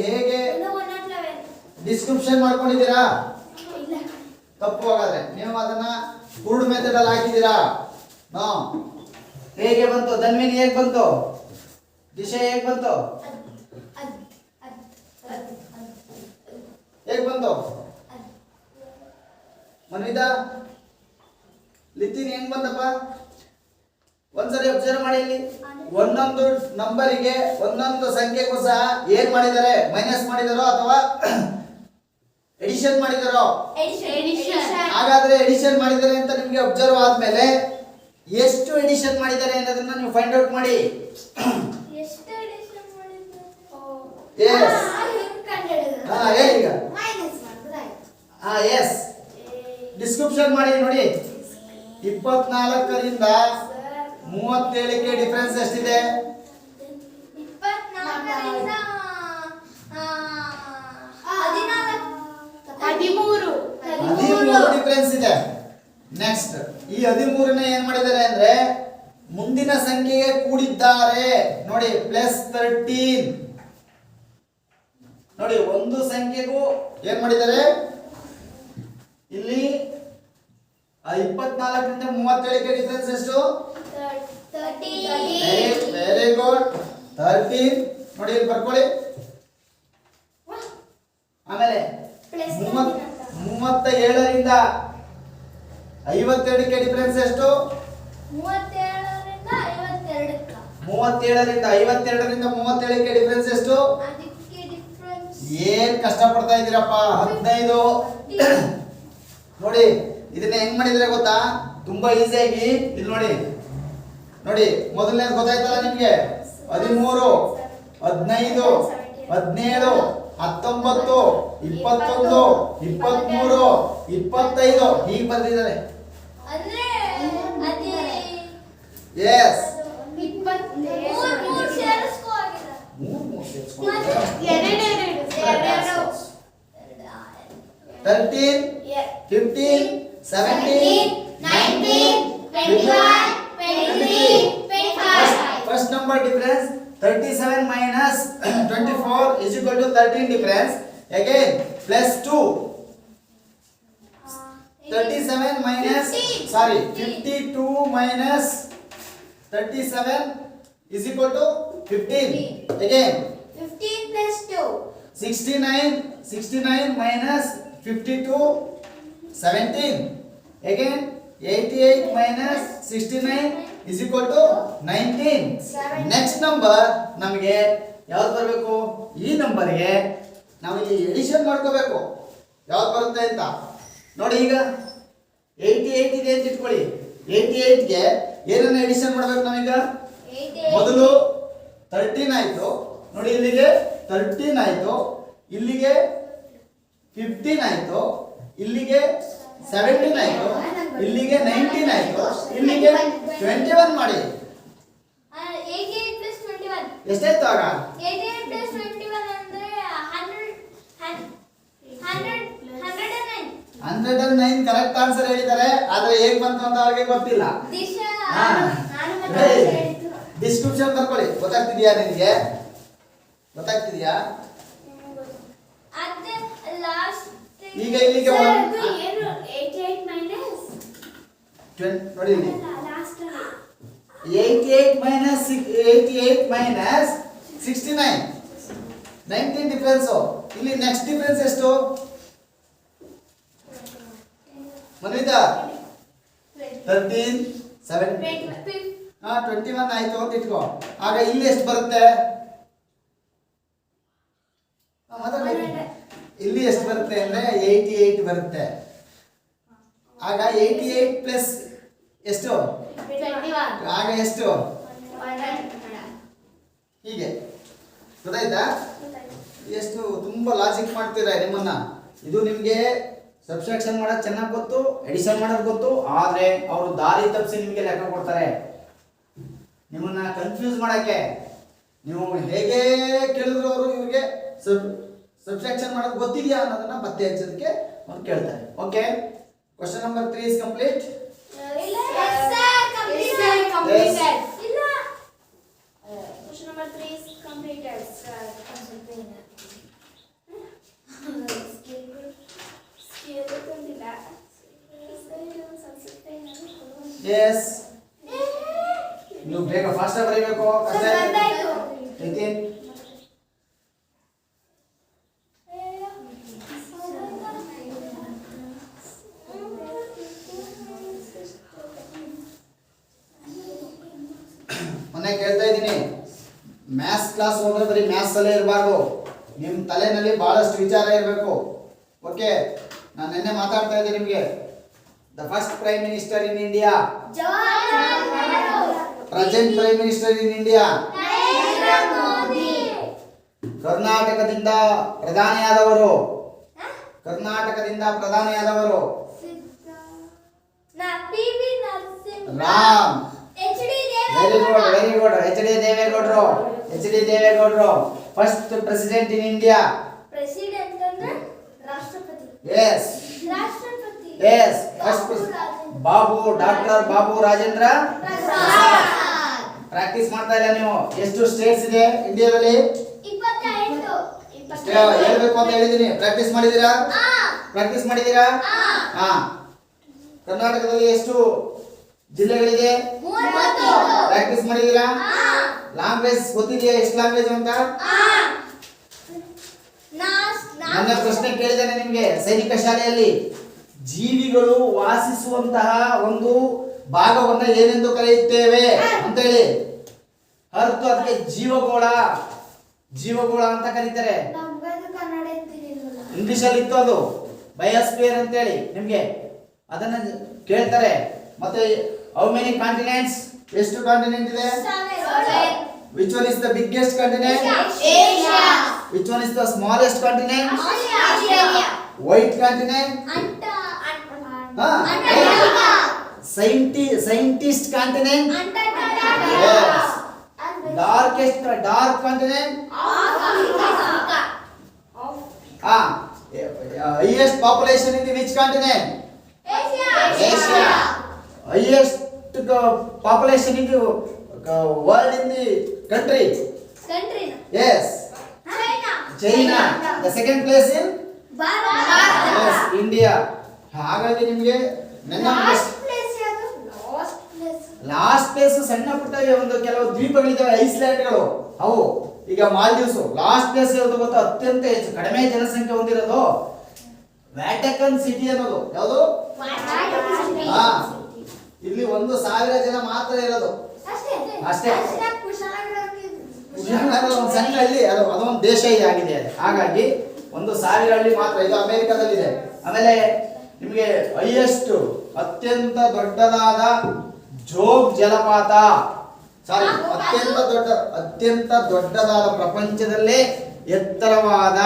ಹೇಗೆ ಡಿಸ್ಕ್ರಿಪ್ಷನ್ ಮಾಡ್ಕೊಂಡಿದ್ದೀರಾ? ತಪ್ಪು ಹಾಗಾದ್ರೆ ನೀವು ಅದನ್ನ ಫುಡ್ ಮೆಥಡ್ ಅಲ್ಲಿ ಹಾಕಿದ್ದೀರಾ. ನೋ ಹೇಗೆ ಬಂತು? ಧನ್ವಿನ್ ಹೇಗೆ ಬಂತು? ದಿಶಾ ಹೇಗೆ ಬಂತು? ಹೇಗೆ ಬಂತು? ಮನ್ವಿತಾ ಲಿತಿನ್ ಹೆಂಗ್ ಬಂದಪ್ಪ? ಒಂದ್ಸರಿ ಅಬ್ಸರ್ವ್ ಮಾಡಿ. ಇಲ್ಲಿ ಒಂದೊಂದು ನಂಬರಿಗೆ ಒಂದೊಂದು ಸಂಖ್ಯೆಗೂ ಸಹ ಏನ್ ಮಾಡಿದ್ದಾರೆ? ಮೈನಸ್ ಮಾಡಿದಾರೋ ಅಥವಾ ಎಡಿಷನ್ ಮಾಡಿದಾರೋ? ಹಾಗಾದ್ರೆ ಎಡಿಷನ್ ಮಾಡಿದ್ದಾರೆ ಅಂತ ನಿಮ್ಗೆ ಅಬ್ಸರ್ವ್ ಆದ್ಮೇಲೆ ಎಷ್ಟು ಎಡಿಷನ್ ಮಾಡಿದ್ದಾರೆ ಅನ್ನೋದನ್ನ ನೀವು ಫೈಂಡ್ ಔಟ್ ಮಾಡಿ. ಈಗ ಎಸ್ ಡಿಸ್ಕ್ರಿಪ್ಷನ್ ಮಾಡಿ ನೋಡಿ. 24ರಿಂದ 37ಕ್ಕೆ ಡಿಫರೆನ್ಸ್ ಎಷ್ಟಿದೆ? 13 ಡಿಫರೆನ್ಸ್ ಇದೆ. ನೆಕ್ಸ್ಟ್ ಈ 13ನೇ ಏನ್ ಮಾಡಿದ್ದಾರೆ ಅಂದ್ರೆ ಮುಂದಿನ ಸಂಖ್ಯೆಗೆ ಕೂಡಿದ್ದಾರೆ ನೋಡಿ. +13 ನೋಡಿ. ಒಂದು ಸಂಖ್ಯೆಗೂ ಏನ್ ಮಾಡಿದ್ದಾರೆ ಇಲ್ಲಿ? 24ರಿಂದ 37ಕ್ಕೆ ಡಿಫರೆನ್ಸ್ ಎಷ್ಟು? 13. Very good. 13 ನೋಡಿ ಇಲ್ಲಿ ಬರ್ಕೊಳ್ಳಿ. ಆಮೇಲೆ 37ರಿಂದ 52ಕ್ಕೆ ಡಿಫರೆನ್ಸ್ ಎಷ್ಟು? 37ರಿಂದ 37ಕ್ಕೆ ಡಿಫರೆನ್ಸ್ ಎಷ್ಟು? ಏನ್ ಕಷ್ಟ ಪಡ್ತಾ ಇದ್ದೀರಪ್ಪ? 15 ನೋಡಿ. ಇದನ್ನ ಹೆಂಗ್ ಮಾಡಿದ್ರೆ ಗೊತ್ತಾ? ತುಂಬಾ ಈಸಿಯಾಗಿ ಇಲ್ಲಿ ನೋಡಿ. ನೋಡಿ ಮೊದಲನೇದು ಗೊತ್ತಾಯ್ತಲ್ಲ ನಿಮ್ಗೆ? 13, 15, 17, 19, 21, 23, 25 ಹೀಗೆ ಬಂದಿದ್ದಾರೆ. S 13, 15, 17, 19, 21, 23. First number difference 37 minus 24 is equal to 13 difference. Again +2. 37 minus 52 minus 37 is equal to 15. Again 15 plus 2. 69 minus 52 17. Again 88 minus 69 is equal to 19. Next number ನಮಗೆ ಯಾವ್ದು ಬರಬೇಕು? ಈ ನಂಬರ್ಗೆ ನಾವು ಇಲ್ಲಿ ಎಡಿಷನ್ ಮಾಡ್ಕೋಬೇಕು. ಯಾವ್ದು ಬರುತ್ತೆ ಅಂತ ನೋಡಿ. ಈಗ 88 ಇದೆ ಅಂತ ಇಟ್ಕೊಳ್ಳಿ. 88ಗೆ ಏನನ್ನ ಎಡಿಷನ್ ಮಾಡ್ಬೇಕು ನಾವೀಗ? ಮೊದಲು 13 ಆಯ್ತು ನೋಡಿ. ಇಲ್ಲಿಗೆ 13 ಆಯ್ತು, ಇಲ್ಲಿಗೆ 15 ಆಯ್ತು, ಇಲ್ಲಿಗೆ 17 ಆಯ್ತು, ಇಲ್ಲಿಗೆ 19 ಆಯ್ತು, ಇಲ್ಲಿಗೆ 21 ಮಾಡಿ. 88 plus 21 ಎಷ್ಟಾಯ್ತು ಆಗ? 88 plus 21 ಅಂದ್ರೆ 109 ಕರೆಕ್ಟ್ ಆನ್ಸರ್ ಹೇಳಿದ್ದಾರೆ. ಆದ್ರೆ ಹೇಗ್ ಬಂತು ಅಂತ ಅವ್ರಿಗೆ ಗೊತ್ತಿಲ್ಲ. ಡಿಸ್ಕ್ರಿಪ್ಷನ್ ಬರ್ಕೊಳ್ಳಿ. ಗೊತ್ತಾಗ್ತಿದ್ಯಾ ನಿನಗೆ? ಗೊತ್ತಾಗ್ತಿದ್ಯಾ? ಈಗ ಇಲ್ಲಿಗೆ 88 minus ನೋಡಿ ಇಲ್ಲಿ ಲಾಸ್ಟ್ 88 ಮೈನಸ್ 69 19 ಡಿಫರೆನ್ಸ್. ಇಲ್ಲಿ ನೆಕ್ಸ್ಟ್ ಡಿಫರೆನ್ಸ್ ಎಷ್ಟು ಮನ್ವಿತಾ? 13 7 21 ಆಯ್ತು ಅಂತ ಇಟ್ಕೋ. ಆಗ ಇಲ್ಲಿ ಎಷ್ಟು ಬರುತ್ತೆ? ಇಲ್ಲಿ ಎಷ್ಟು ಬರುತ್ತೆ ಅಂದ್ರೆ 88 ಬರುತ್ತೆ. ಆಗ 88 ಪ್ಲಸ್ ಎಷ್ಟು? ಆಗ ಎಷ್ಟು? ಹೀಗೆ ಗೊತ್ತಾಯ್ತಾ? ಎಷ್ಟು ತುಂಬಾ ಲಾಜಿಕ್ ಮಾಡ್ತೀರಾ ನಿಮ್ಮನ್ನ. ಇದು ನಿಮ್ಗೆ ಸಬ್ಸ್ಟ್ರಾಕ್ಷನ್ ಮಾಡೋದು ಚೆನ್ನಾಗಿ ಗೊತ್ತು, ಎಡಿಷನ್ ಮಾಡೋದು ಗೊತ್ತು, ಆದ್ರೆ ಅವರು ದಾರಿ ತಪ್ಪಿಸಿ ನಿಮಗೆ ಲೆಕ್ಕ ಕೊಡ್ತಾರೆ ನಿಮ್ಮನ್ನ ಕನ್ಫ್ಯೂಸ್ ಮಾಡಕ್ಕೆ. ನೀವು ಹೇಗೆ ಕೇಳಿದ್ರು ಅವರು ಇವ್ರಿಗೆ ಸಬ್ಸ್ಟ್ರಾಕ್ಷನ್ ಮಾಡೋದು ಗೊತ್ತಿದೆಯಾ ಅನ್ನೋದನ್ನ ಪತ್ತೆ ಹಚ್ಚೋದಕ್ಕೆ ಅವ್ರು ಕೇಳ್ತಾರೆ. Okay, question number 3 is complete. Question number 3 is completed. Yes, ನೀವು ಬೇಗ ಫಾಸ್ಟ್ ಆಗಿ ಬರೀಬೇಕು. ನಿತಿನ್ ಮೊನ್ನೆ ಕೇಳ್ತಾ ಇದ್ದೀನಿ, ಮ್ಯಾಥ್ಸ್ ಕ್ಲಾಸ್ ಹೋದ್ರೆ ಬರೀ ಮ್ಯಾಥ್ಸ್ ಅಲ್ಲೇ ಇರಬಾರ್ದು, ನಿಮ್ಮ ತಲೆನಲ್ಲಿ ಬಹಳಷ್ಟು ವಿಚಾರ ಇರಬೇಕು. ಓಕೆ, ನಾನು ನಿನ್ನೆ ಮಾತಾಡ್ತಾ ಇದ್ದೆ ನಿಮಗೆ. The first prime minister in India, present prime minister in India, ಕರ್ನಾಟಕದಿಂದ ಪ್ರಧಾನಿಯಾದವರು, ಕರ್ನಾಟಕದಿಂದ ಪ್ರಧಾನಿಯಾದವರು Ram. Very good, very good. H D ದೇವೇಗೌಡರು, ಎಚ್ ಡಿ ದೇವೇಗೌಡರು first president in India. President ಅಂದ್ರೆ ರಾಷ್ಟ್ರಪತಿ. ಎಸ್, ರಾಷ್ಟ್ರಪತಿ. Yes, first Babu, doctor Babu Rajendra Prasad. Practice ಮಾಡ್ತಾ ಇಲ್ಲ ನೀವು. ಎಷ್ಟು ಸ್ಟೇಟ್ಸ್ ಇದೆ ಇಂಡಿಯಾದಲ್ಲಿ? 28. ಹೇಳ್ಬೇಕು ಅಂತ ಹೇಳಿದೀನಿ. ಪ್ರಾಕ್ಟೀಸ್ ಮಾಡಿದೀರಾ? ಪ್ರಾಕ್ಟೀಸ್ ಮಾಡಿದೀರಾ? ಹಾ. ಕರ್ನಾಟಕದಲ್ಲಿ ಎಷ್ಟು ಜಿಲ್ಲೆಗಳಿದೆ? 30. ಪ್ರಾಕ್ಟೀಸ್ ಮಾಡಿದೀರಾ? ಲ್ಯಾಂಗ್ವೇಜ್ ಗೊತ್ತಿದೆಯಾ ಎಷ್ಟು ಲ್ಯಾಂಗ್ವೇಜ್ ಅಂತ? ನನ್ನ ಪ್ರಶ್ನೆ ಕೇಳಿದ್ದೇನೆ ನಿಮ್ಗೆ ಸೈನಿಕ ಶಾಲೆಯಲ್ಲಿ. ಜೀವಿಗಳು ವಾಸಿಸುವಂತಹ ಒಂದು ಭಾಗವನ್ನ ಏನೆಂದು ಕರೆಯುತ್ತೇವೆ ಅಂತ ಹೇಳಿ. ಅರ್ಥ ಅದಕ್ಕೆ ಜೀವಗೋಳ, ಜೀವಗೋಳ ಅಂತ ಕರೀತಾರೆ. ಇಂಗ್ಲಿಷ್ ಅಲ್ಲಿ ಇತ್ತು ಅದು, ಬಯೋಸ್ಫಿಯರ್ ಅಂತ ಹೇಳಿ ನಿಮ್ಗೆ ಅದನ್ನ ಕೇಳ್ತಾರೆ. ಮತ್ತೆ ಹೌ ಮೆನಿ ಕಾಂಟಿನೆಂಟ್ಸ್, ಎಷ್ಟು ಕಾಂಟಿನೆಂಟ್ ಇದೆ? 7. Which one is the biggest continent? Asia. Which one is the smallest continent? Australia. White continent? Antarctica. Scientist continent? Antarctica. Yes. Dark continent? Africa. Highest population in the which continent? Asia. Highest population in the world in the country? Country. Yes. China. The second place in? Yes, India. ಹಾಗಾಗಿ ನಿಮಗೆ last place ಸಣ್ಣ ಪುಟ್ಟ ಒಂದು ಕೆಲವು ದ್ವೀಪಗಳಿದ್ದಾವೆ, ಐಸ್ಲ್ಯಾಂಡ್ಗಳು, ಅವು. ಈಗ Maldives last place ಯಾವುದು ಗೊತ್ತಾ? ಅತ್ಯಂತ ಹೆಚ್ಚು ಕಡಿಮೆ ಜನಸಂಖ್ಯೆ ಹೊಂದಿರೋದು ವ್ಯಾಟಿಕನ್ ಸಿಟಿ ಅನ್ನೋದು. ಯಾವುದು? ಇಲ್ಲಿ 1,000 ಜನ ಮಾತ್ರ ಇರೋದು ಅಷ್ಟೇ. ಕುಶಾಲನಗರ ಒಂದು ಸಣ್ಣ ಹಳ್ಳಿ, ಅದೊಂದು ದೇಶ ಆಗಿದೆ. ಹಾಗಾಗಿ 1,000 ಹಳ್ಳಿ ಮಾತ್ರ. ಇದು ಅಮೆರಿಕದಲ್ಲಿದೆ. ಆಮೇಲೆ ನಿಮಗೆ ಹೈಯೆಸ್ಟ್ ಅತ್ಯಂತ ದೊಡ್ಡದಾದ ಜೋಗ್ ಜಲಪಾತ, ಸಾರಿ ಅತ್ಯಂತ ದೊಡ್ಡದಾದ ಪ್ರಪಂಚದಲ್ಲೇ ಎತ್ತರವಾದ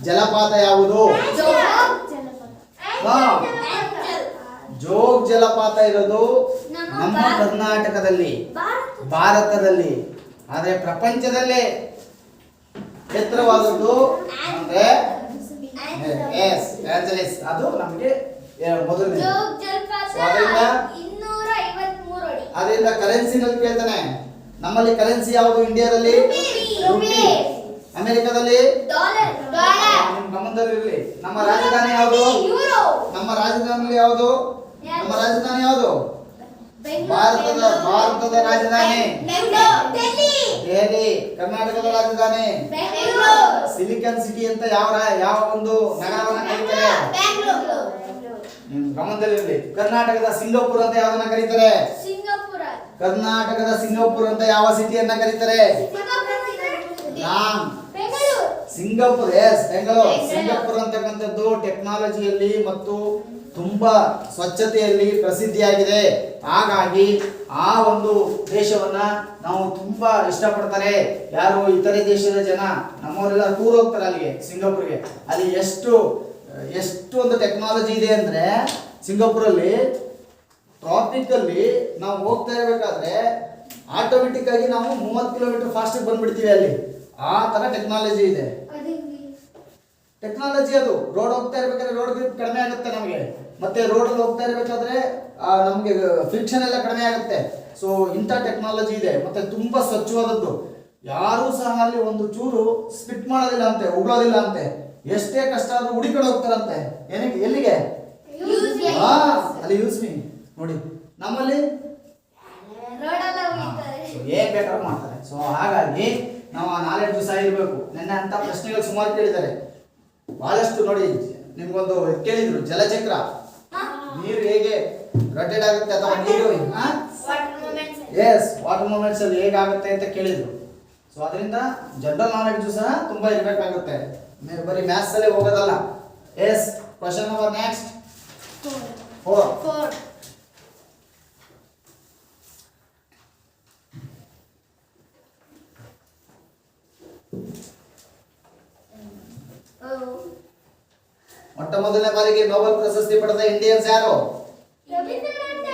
ಜಲಪಾತ ಯಾವುದು? ಜೋಗ್ ಜಲಪಾತ ಇರೋದು ನಮ್ಮ ಕರ್ನಾಟಕದಲ್ಲಿ, ಭಾರತದಲ್ಲಿ. ಆದ್ರೆ ಪ್ರಪಂಚದಲ್ಲೇ ಎತ್ತರವಾದದ್ದು ಅಂದ್ರೆ ಅದು ನಮಗೆ ಮೊದಲನೇ. ಅದರಿಂದ ಕರೆನ್ಸಿನಲ್ಲಿ ಕೇಳ್ತಾನೆ, ನಮ್ಮಲ್ಲಿ ಕರೆನ್ಸಿ ಯಾವುದು ಇಂಡಿಯಾದಲ್ಲಿ? ರೂಪಿ. ಅಮೆರಿಕದಲ್ಲಿ ಗಮನದಲ್ಲಿರಲಿ. ನಮ್ಮ ರಾಜಧಾನಿ ಯಾವುದು? ನಮ್ಮ ರಾಜಧಾನಿ ಯಾವುದು? ಭಾರತದ ರಾಜಧಾನಿ ದೆಹಲಿ. ಕರ್ನಾಟಕದ ರಾಜಧಾನಿ ಸಿಲಿಕಾನ್ ಸಿಟಿ ಅಂತ ಯಾವ ಒಂದು ನಗರವನ್ನ ಕರೀತಾರೆ? ನಿಮ್ ಗಮನದಲ್ಲಿರಲಿ. ಕರ್ನಾಟಕದ ಸಿಂಗಾಪುರ್ ಅಂತ ಯಾವನ್ನ ಕರೀತಾರೆ? ಕರ್ನಾಟಕದ ಸಿಂಗಾಪುರ್ ಅಂತ ಯಾವ ಸಿಟಿಯನ್ನ ಕರೀತಾರೆ? ಸಿಂಗಾಪುರ್. ಎಸ್, ಬೆಂಗಳೂರು. ಸಿಂಗಾಪುರ್ ಅಂತಕ್ಕಂಥದ್ದು ಟೆಕ್ನಾಲಜಿಯಲ್ಲಿ ಮತ್ತು ತುಂಬಾ ಸ್ವಚ್ಛತೆಯಲ್ಲಿ ಪ್ರಸಿದ್ಧಿಯಾಗಿದೆ. ಹಾಗಾಗಿ ಆ ಒಂದು ದೇಶವನ್ನ ನಾವು ತುಂಬಾ ಇಷ್ಟಪಡ್ತಾರೆ. ಯಾರು ಇತರೆ ದೇಶದ ಜನ, ನಮ್ಮವರೆಲ್ಲ ಟೂರ್ ಹೋಗ್ತಾರೆ ಅಲ್ಲಿಗೆ, ಸಿಂಗಾಪುರ್ಗೆ. ಅಲ್ಲಿ ಎಷ್ಟು ಒಂದು ಟೆಕ್ನಾಲಜಿ ಇದೆ ಅಂದ್ರೆ, ಸಿಂಗಾಪುರಲ್ಲಿ ಟ್ರಾಫಿಕ್ ಅಲ್ಲಿ ನಾವು ಹೋಗ್ತಾ ಇರಬೇಕಾದ್ರೆ ಆಟೋಮೆಟಿಕ್ ಆಗಿ ನಾವು 30 ಕಿಲೋಮೀಟರ್ ಫಾಸ್ಟ್ ಬಂದ್ಬಿಡ್ತೀವಿ. ಅಲ್ಲಿ ಆ ತರ ಟೆಕ್ನಾಲಜಿ ಇದೆ. ಟೆಕ್ನಾಲಜಿ ಅದು. ರೋಡ್ ಹೋಗ್ತಾ ಇರ್ಬೇಕಾದ್ರೆ ರೋಡ್ ಗ್ರಿಪ್ ಕಡಿಮೆ ಆಗುತ್ತೆ ನಮಗೆ, ಮತ್ತೆ ರೋಡ್ ಅಲ್ಲಿ ಹೋಗ್ತಾ ಇರ್ಬೇಕಾದ್ರೆ ನಮಗೆ ಫ್ರಿಕ್ಷನ್ ಎಲ್ಲ ಕಡಿಮೆ ಆಗುತ್ತೆ. ಸೊ ಇಂಥ ಟೆಕ್ನಾಲಜಿ ಇದೆ. ಮತ್ತೆ ತುಂಬಾ ಸ್ವಚ್ಛವಾದದ್ದು. ಯಾರೂ ಸಹ ಅಲ್ಲಿ ಒಂದು ಚೂರು ಸ್ಪಿಟ್ ಮಾಡೋದಿಲ್ಲ ಅಂತೆ, ಉಗುಳೋದಿಲ್ಲ ಅಂತೆ. ಎಷ್ಟೇ ಕಷ್ಟ ಆದ್ರೂ ಹುಡುಕೊಂಡು ಹೋಗ್ತಾರಂತೆ. ಏನಕ್ಕೆ? ಎಲ್ಲಿಗೆ? ಅಲ್ಲಿ ಯೂಸ್ ಮೀ ನೋಡಿ. ನಮ್ಮಲ್ಲಿ ಏನ್ ಬೇಕಾದ್ರೂ ಮಾಡ್ತಾರೆ. ಸೊ ಹಾಗಾಗಿ ನಾವು ಆ ನಾಲೆಡ್ಜ್ ಸಹ ಇರಬೇಕು. ನೆನ್ನೆ ಅಂತ ಪ್ರಶ್ನೆಗಳು ಸುಮಾರು ಕೇಳಿದ್ದಾರೆ, ಬಹಳಷ್ಟು. ನೋಡಿ, ನಿಮ್ಗೊಂದು ಕೇಳಿದ್ರು, ಜಲಚಕ್ರ ನೀರು ಹೇಗೆ ರೊಟೇಟ್ ಆಗುತ್ತೆ ಅಥವಾ ನೀರು ವಾಟರ್ ಮೂಮೆಂಟ್ಸ್ ಅಲ್ಲಿ ಹೇಗಾಗುತ್ತೆ ಅಂತ ಕೇಳಿದ್ರು. ಸೊ ಅದರಿಂದ ಜನರಲ್ ನಾಲೆಡ್ಜ್ ಸಹ ತುಂಬಾ ಇರಬೇಕಾಗುತ್ತೆ. ಬರೀ ಮ್ಯಾಥ್ಸ್ ಅಲ್ಲೇ ಹೋಗೋದಲ್ಲ. Yes, question number next 4. ಮೊಟ್ಟ ಮೊದಲನೇ ಬಾರಿಗೆ ನೊಬೆಲ್ ಪ್ರಶಸ್ತಿ ಪಡೆದ ಇಂಡಿಯನ್ಸ್ ಯಾರು? ರವೀಂದ್ರನಾಥ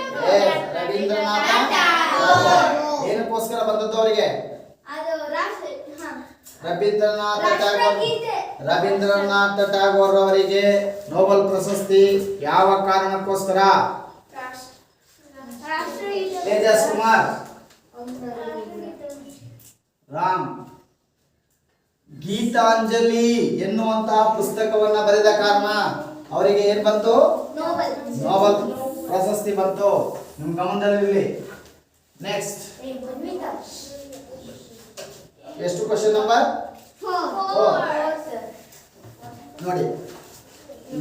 ಟಾಗೋರ್. ಏನಕ್ಕೋಸ್ಕರ ಬಂದದ್ದು ಅವರಿಗೆ? ರವೀಂದ್ರನಾಥ ಟಾಗೋರ್ ಅವರಿಗೆ ನೊಬೆಲ್ ಪ್ರಶಸ್ತಿ ಯಾವ ಕಾರಣಕ್ಕೋಸ್ಕರ? ತೇಜಸ್ ಕುಮಾರ್ ರಾಮ್ ಗೀತಾಂಜಲಿ ಎನ್ನುವಂತಹ ಪುಸ್ತಕವನ್ನ ಬರೆದ ಕಾರಣ ಅವರಿಗೆ ಏನ್ ಬಂತು? ನೊಬೆಲ್ ಪ್ರಶಸ್ತಿ ಬಂತು. ನಿಮ್ ಗಮನದಲ್ಲಿರಲಿ. ನೆಕ್ಸ್ಟ್ ಎಷ್ಟು? ಕ್ವೆಶ್ಚನ್ ನಂಬರ್ 4 ನೋಡಿ.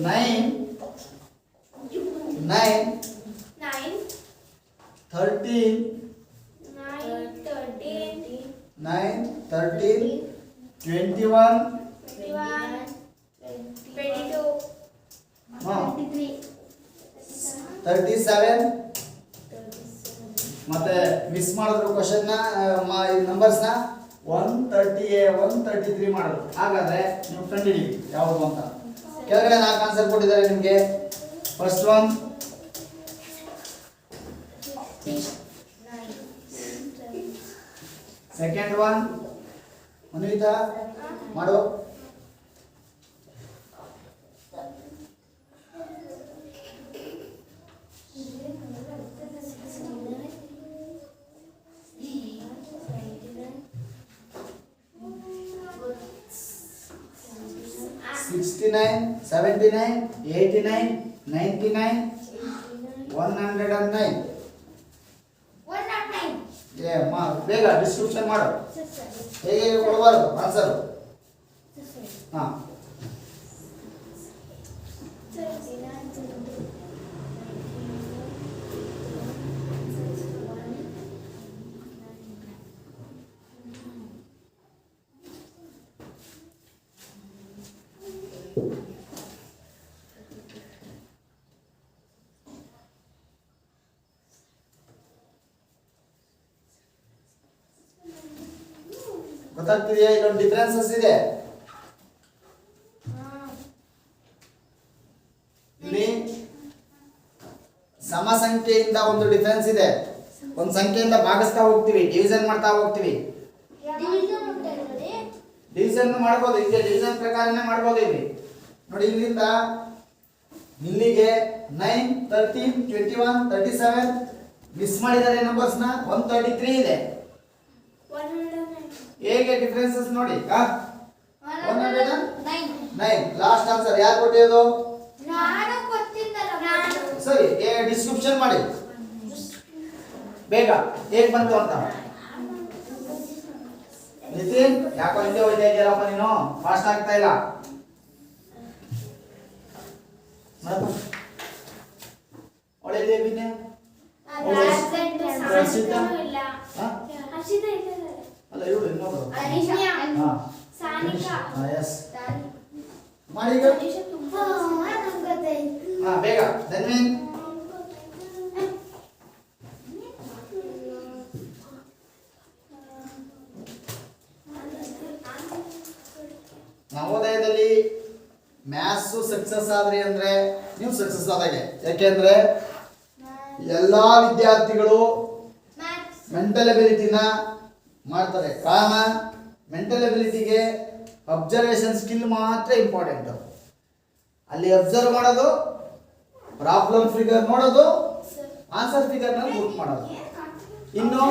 9 13 21 37 ಮತ್ತೆ ಮಿಸ್ ಮಾಡಿದ್ರು ಕ್ವಶನ್ ನಂಬರ್ಸ್ ನ 130 133 ಮಾಡೋದು. ಹಾಗಾದ್ರೆ ನೀವು ಕಂಡುಹಿಡಿ ಯಾವುದು ಅಂತ. ಕೆಳಗಡೆ 4 ಆನ್ಸರ್ ಕೊಟ್ಟಿದ್ದಾರೆ ನಿಮಗೆ. First one second one Anvita ಮಾಡು. $69, $79, $89, $99, $109. ಬೇಗ ಡಿಸ್ಕ್ರಿಪ್ಷನ್ ಮಾಡು. ಹೇಗೆ ಕೊಡಬಾರದು ಆನ್ಸರ್. ಹಾ, ಗೊತ್ತಾಗ್ತಿದೆಯಾ? ಇಲ್ಲೊಂದು ಡಿಫರೆನ್ಸಸ್ ಇದೆ. ಇಲ್ಲಿ ಸಮ ಸಂಖ್ಯೆಯಿಂದ ಒಂದು ಡಿಫರೆನ್ಸ್ ಇದೆ. ಒಂದು ಸಂಖ್ಯೆಯಿಂದ ಭಾಗಿಸ್ತಾ ಹೋಗ್ತೀವಿ, ಡಿವಿಷನ್ ಮಾಡ್ತಾ ಹೋಗ್ತೀವಿ. ಡಿವಿಷನ್ ಮಾಡಬಹುದು, ಇಲ್ಲಿ ಡಿವಿಷನ್ ಪ್ರಕಾರನೇ ಮಾಡಬಹುದು. ಇಲ್ಲಿ ನೋಡಿ, ಇಲ್ಲಿಂದ ಇಲ್ಲಿಗೆ 9, 13, 21, 37 ಮಿಸ್ ಮಾಡಿದ್ದಾರೆ ನಂಬರ್ಸ್ ನ. 133 ಇದೆ. ಹೇಗೆ ಡಿಫರೆನ್ಸಸ್ ನೋಡಿ. 109. ಲಾಸ್ಟ್ ಆನ್ಸರ್ ಯಾರು ಕೊಟ್ಟಿರೋದು? ಸರಿ, ಡಿಸ್ಕ್ರಿಪ್ಷನ್ ಮಾಡಿ. ಬೇಗ ಹೇಗ್ ಬಂತು ಅಂತ. ನಿತಿನ್ ಯಾಕೋ ಹಿಂದೆ ಹೋಯ್ತಾ ಇದೆಯಲ್ಲಪ್ಪ ನೀನು, ಫಾಸ್ಟ್ ಆಗ್ತಾ ಇಲ್ಲ. ಒಳ್ಳೆದೇ ಬಿನ್ನೆ ಅಲ್ಲ ಇವಳು ಇನ್ನೊಬ್ರು ಮಾಡಿ ಈಗ ಬೇಗ ಧನ್ವಿನ್. ನವೋದಯದಲ್ಲಿ ಮ್ಯಾಥ್ಸ್ ಸಕ್ಸಸ್ ಆದ್ರಿ ಅಂದ್ರೆ ನೀವು ಸಕ್ಸಸ್ ಆದಾಗೆ. ಯಾಕೆಂದ್ರೆ ಎಲ್ಲಾ ವಿದ್ಯಾರ್ಥಿಗಳು ಮೆಂಟಲ್ ಎಬಿಲಿಟಿನ ಮಾಡ್ತಾರೆ. ಕಾರಣ ಮೆಂಟಲ್ ಎಬಿಲಿಟಿಗೆ ಅಬ್ಸರ್ವೇಷನ್ ಸ್ಕಿಲ್ ಮಾತ್ರ ಇಂಪಾರ್ಟೆಂಟ್. ಅಲ್ಲಿ ಅಬ್ಸರ್ವ್ ಮಾಡೋದು, ಪ್ರಾಬ್ಲಮ್ ಫಿಗರ್ ನೋಡೋದು, ಆನ್ಸರ್ ಫಿಗರ್ ನ ಗುರ್ತು ಮಾಡೋದು. ಇನ್ನು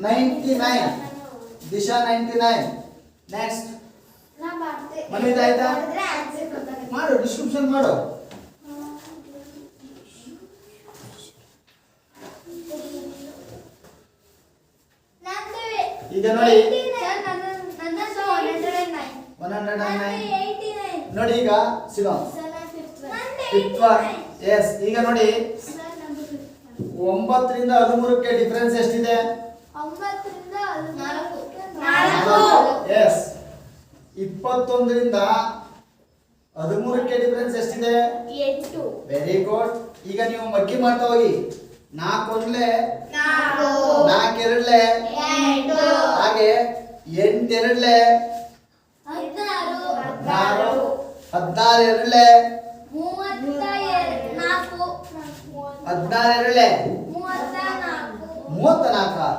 99 ದಿಶಾ 99. ನೆಕ್ಸ್ಟ್ ಮನಿತ ಆಯ್ತಾ? ಮಾಡು, ಡಿಸ್ಕ್ರಿಪ್ಷನ್ ಮಾಡು. ಈಗ ನೋಡಿ 109 ನೋಡಿ. ಈಗ ಸಿಗೋ ಎಸ್. ಈಗ ನೋಡಿ 9 ರಿಂದ 13ಕ್ಕೆ ಡಿಫರೆನ್ಸ್ ಎಷ್ಟಿದೆ? 4. ಎಸ್. 21 ರಿಂದ 13ಕ್ಕೆ ಡಿಫರೆನ್ಸ್ ಎಷ್ಟಿದೆ? 8. Very good. ಈಗ ನೀವು ಮಗ್ಗಿ ಮಾಡ್ತಾ ಹೋಗಿ. 4 ಒಂದ್ಲೆ 4 ಎರಡ್ಲೆ 8. ಹಾಗೆ 8 ಎರಡ್ಲೆ 16. 16 ಎರಡ್ಲೆ 34. 16 ಎರಡ್ಲೆ 34.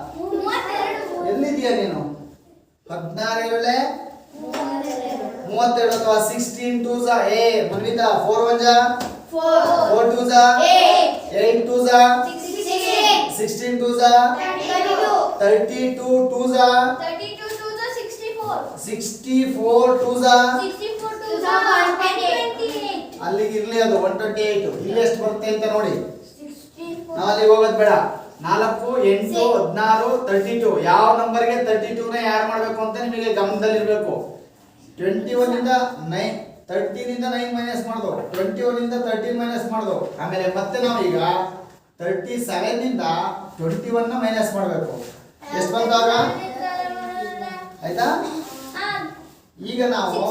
ಎಲ್ಲಿದೀಯ ನೀನು? 16 ಎರಡ್ಲೆ 32 ಅಥವಾ 16 2s ಏ Manvita 4 1s 4 2s 8 2s 16 2s 32 2s 64 2s ಅಲ್ಲಿಗೆ ಇರ್ಲಿ. ಅದು 128. ಇಲ್ಲಿ ಎಷ್ಟು ಬರುತ್ತೆ ಅಂತ ನೋಡಿ. ನಾವು ಅಲ್ಲಿಗೆ ಹೋಗೋದು ಬೇಡ. 4 8 16 32 ಯಾವ ನಂಬರ್ಗೆ 32 ನ ಆಡ್ ಮಾಡಬೇಕು ಅಂತ ನಿಮಗೆ ಗಮನದಲ್ಲಿ ಇರಬೇಕು. 21 ಇಂದ 9 13 ಇಂದ 9 ಮೈನಸ್ ಮಾಡೋದು, 21 ಇಂದ 13 ಮೈನಸ್ ಮಾಡೋದು. ಆಮೇಲೆ ಮತ್ತೆ ನಾವು ಈಗ 37 ಇಂದ 21 ನ ಮೈನಸ್ ಮಾಡಬೇಕು. ಎಷ್ಟು ಬಂದಾಗ ಆಯ್ತಾ? ಈಗ ನಾವು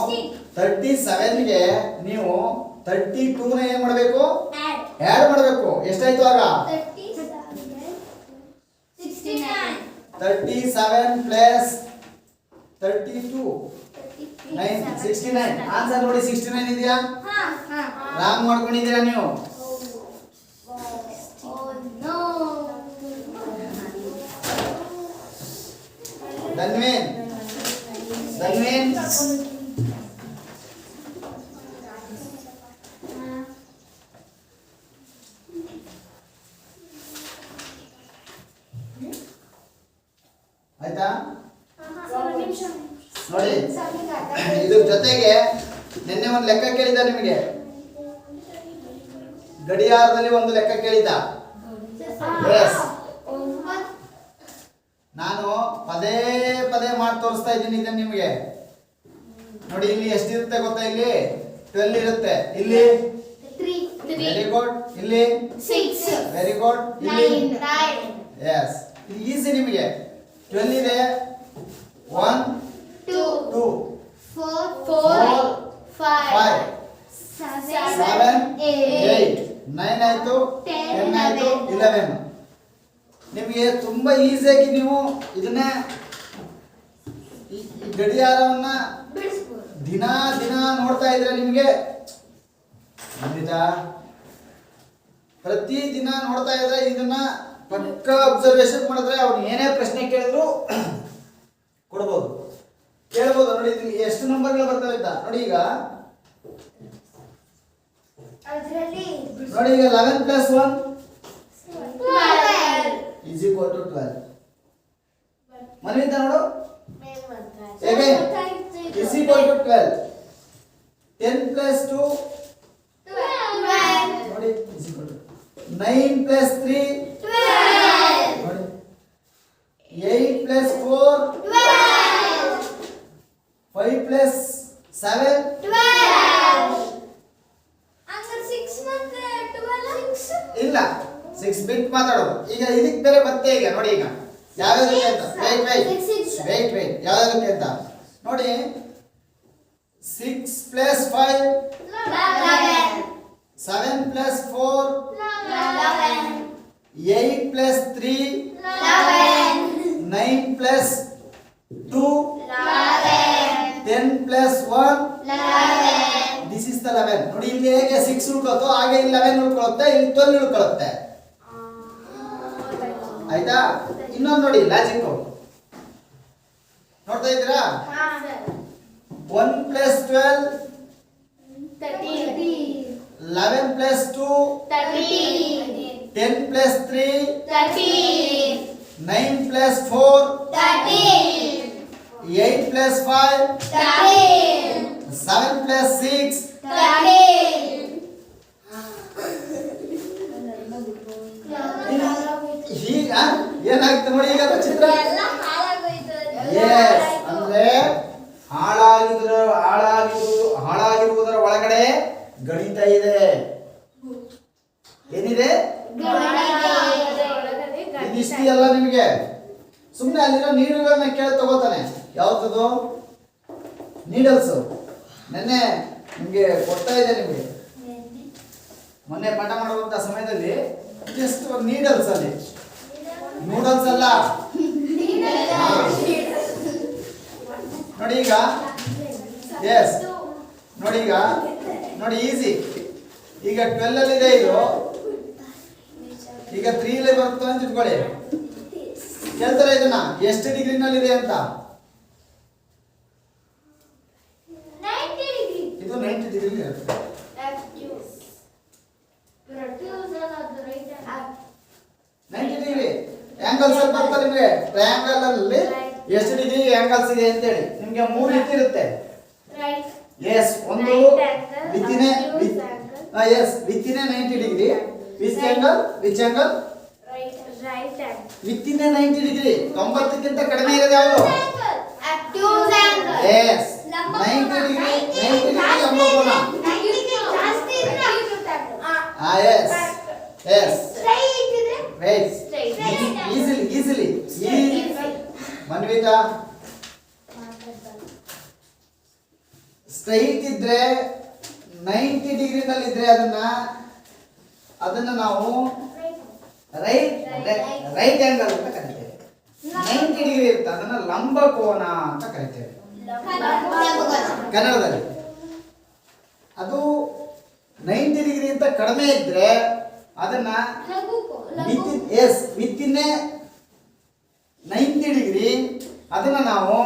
37 ಗೆ ನೀವು 32 ನ ಏನ್ ಮಾಡಬೇಕು? ಆಡ್ ಮಾಡಬೇಕು. ಎಷ್ಟಾಯ್ತು ಆಗ? 37 ಪ್ಲಸ್ 32 69. ಆನ್ಸರ್ ನೋಡಿ 69 ಇದೆಯಾ? ರಾಂಗ್ ಮಾಡ್ಕೊಂಡಿದ್ದೀರಾ ನೀವು. ಧನ್ವೇನ್ ಆಯ್ತಾ? ನೋಡಿ ಇದ್ರ ಜೊತೆಗೆ ನಿನ್ನೆ ಒಂದು ಲೆಕ್ಕ ಕೇಳಿದ ನಿಮಗೆ. ಗಡಿಯಾರದಲ್ಲಿ ಒಂದು ಲೆಕ್ಕ ಕೇಳಿದ್ದ. ಎಸ್. ನಾನು ಪದೇ ಪದೇ ಮಾಡಿ ತೋರಿಸ್ತಾ ಇದ್ದೀನಿ ಇದನ್ನ ನಿಮಗೆ. ನೋಡಿ ಇಲ್ಲಿ ಎಷ್ಟಿರುತ್ತೆ ಗೊತ್ತಾ? ಇಲ್ಲಿ 12 ಇರುತ್ತೆ. ಇಲ್ಲಿ 3. Very good. ಇಲ್ಲಿ 6. Very good. ಇಲ್ಲಿ 9. ಎಸ್. ಇದು ಈಸಿ ನಿಮಗೆ. 12 ಇದೆ. 1 2 2 4 5 7 8 9 ಆಯ್ತು, 10 ಆಯ್ತು, 11. ನಿಮಗೆ ತುಂಬಾ ಈಸಿಯಾಗಿ ನೀವು ಇದನ್ನ ಈ ಗಡಿಯಾರವನ್ನ ದಿನ ನೋಡ್ತಾ ಇದ್ರೆ ನಿಮಗೆ ಪ್ರತಿ ದಿನ ನೋಡ್ತಾ ಇದ್ರೆ ಇದನ್ನ ಪಕ್ಕ ಅಬ್ಸರ್ವೇಷನ್ ಮಾಡಿದ್ರೆ ಅವ್ರು ಏನೇ ಪ್ರಶ್ನೆ ಕೇಳಿದ್ರು ಕೊಡ್ಬೋದು, ಕೇಳ್ಬೋದು. ನೋಡಿ ಇಲ್ಲಿ ಎಷ್ಟು ನಂಬರ್ಗಳು ಬರ್ತವೆ ಅಂತ ನೋಡಿ. ಈಗ ನೋಡಿ ಈಗ 11 + 1 is equal to 12. ಮನ್ವಿತಾ ನೋಡು ಹೇಗೆ is equal to 12. 10 + 2 ನೋಡಿ is equal to 9 plus 3 12. ನೋಡಿ 8 plus 4 12. 5 plus 7 12. ಅಂದ್ರೆ 6 ಮತ್ತೆ 12 6 ಇಲ್ಲ 6 ಬಿಟ್ ಮಾತಾಡೋದು ಈಗ ಇದಕ್ಕೆ ಬೇರೆ ಮತ್ತೆ ಈಗ ನೋಡಿ ಈಗ ಯಾವ್ಯಾವ್ದಕ್ಕೆ ಅಂತ ವೇಟ್ ಯಾವ್ಯಾವ್ದಕ್ಕೆ ಅಂತ ನೋಡಿ 6 plus 5 11. 7 plus 4 11. 8 plus 3 11. 9 plus 2 11. 10 plus 1 11. This is the 11 ನೋಡಿ ಇಲ್ಲಿ ಹೇಗೆ 6 ಉಳ್ಕೊತೋ ಹಾಗೆ ಇಲ್ಲಿ 11 ಉಳ್ಕೊಳ್ಳುತ್ತೆ ಇಲ್ಲಿ 12 ಉಳ್ಕೊಳ್ಳುತ್ತೆ ಆಯ್ತಾ ಇನ್ನೊಂದು ನೋಡಿ ಲಾಜಿಕ್ ನೋಡ್ತಾ ಇದ್ದೀರಾ 1 plus 12 13. 11 plus 2 13. 10 plus 3 13. 9 plus 4 13. 8 plus 5 13. 7 plus 6 13. ಈಗ ಏನಾಗ್ತದೆ ನೋಡಿ ಈಗ ಚಿತ್ರ ಎಲ್ಲ ಹಾಳಾಗೋಯ್ತು. ಎಸ್ ಅಂದ್ರೆ ಹಾಳಾಗಿರುವುದರ ಒಳಗಡೆ ಗಣಿತ ಇದೆ ಏನಿದೆ ಇದಿಷ್ಟು ಎಲ್ಲ ನಿಮಗೆ ಸುಮ್ಮನೆ ಅಲ್ಲಿರೋ ನೀಡುಗಳನ್ನ ಕೇಳಿ ತಗೋತಾನೆ ಯಾವ್ದದು ನೀಡಲ್ಸ್ ನೆನ್ನೆ ನಿಮಗೆ ಕೊಡ್ತಾ ಇದೆ ನಿಮಗೆ ಮೊನ್ನೆ ಪಾಠ ಮಾಡುವಂತ ಸಮಯದಲ್ಲಿ ಜಸ್ಟ್ ಒಂದು ನೀಡಲ್ಸ್ ಅಲ್ಲಿ ನೂಡಲ್ಸ್ ಅಲ್ಲ ನೋಡಿ ಈಗ ಎಸ್ ನೋಡಿ ಈಗ ನೋಡಿ ಈಸಿ ಈಗ 12 ಅಲ್ಲಿ ಇದೆ ಇದು ಈಗ 3 ಅಲ್ಲಿ ಬರುತ್ತೆ ಅಂತ ಇಟ್ಕೊಳ್ಳಿ ಕೇಳ್ತಾರೆ ಇದನ್ನ ಎಷ್ಟು ಡಿಗ್ರಿನಲ್ಲಿ ಇದೆ ಅಂತ 90 degree. ಇದು 90 ಡಿಗ್ರಿ ಇರುತ್ತೆ Obtuse. Obtuse ಅನ್ನೋದು right hand. 90 ಡಿಗ್ರಿ ಆಂಗಲ್ಸ್ ಅಲ್ಲಿ ಬರ್ತದೆ ನಿಮಗೆ ಟ್ರಯಾಂಗಲ್ ಅಲ್ಲಿ ಎಷ್ಟು ಡಿಗ್ರಿ ಆಂಗಲ್ಸ್ ಇದೆ ಅಂತ ಹೇಳಿ ನಿಮಗೆ 3 ರೀತಿ ಇರುತ್ತೆ Right. ಎಸ್ ಒಂದು Right angle, within obtuse angle. Yes within 90 degree which angle Right hand. Within 90 degree 90 ಕ್ಕಿಂತ ಕಡಿಮೆ ಇರೋದು ಯಾವುದು Obtuse angle. Yes 90 degree 90 degree ಲಂಬಕೋನ ಜಾಸ್ತಿ ಇದ್ರೆ obtuse angle. Yes yes Straight ಇದ್ರೆ wait straight. Easily Manvita straight ಇದ್ರೆ 90 ಡಿಗ್ರಿನಲ್ಲಿ ಇದ್ರೆ ಅದನ್ನ ನಾವು ರೈಟ್ ಆಂಗಲ್ ಅಂತ ಕರಿತೇವೆ 90 ಡಿಗ್ರಿ ಇರುತ್ತೆ ಅದನ್ನ ಲಂಬಕೋನ ಅಂತ ಕರಿತೇವೆ ಕನ್ನಡದಲ್ಲಿ ಅದು 90 ಡಿಗ್ರಿ ಅಂತ ಕಡಿಮೆ ಇದ್ರೆ ಅದನ್ನ ವಿತಿನ್ 90 ಡಿಗ್ರಿ ಅದನ್ನ ನಾವು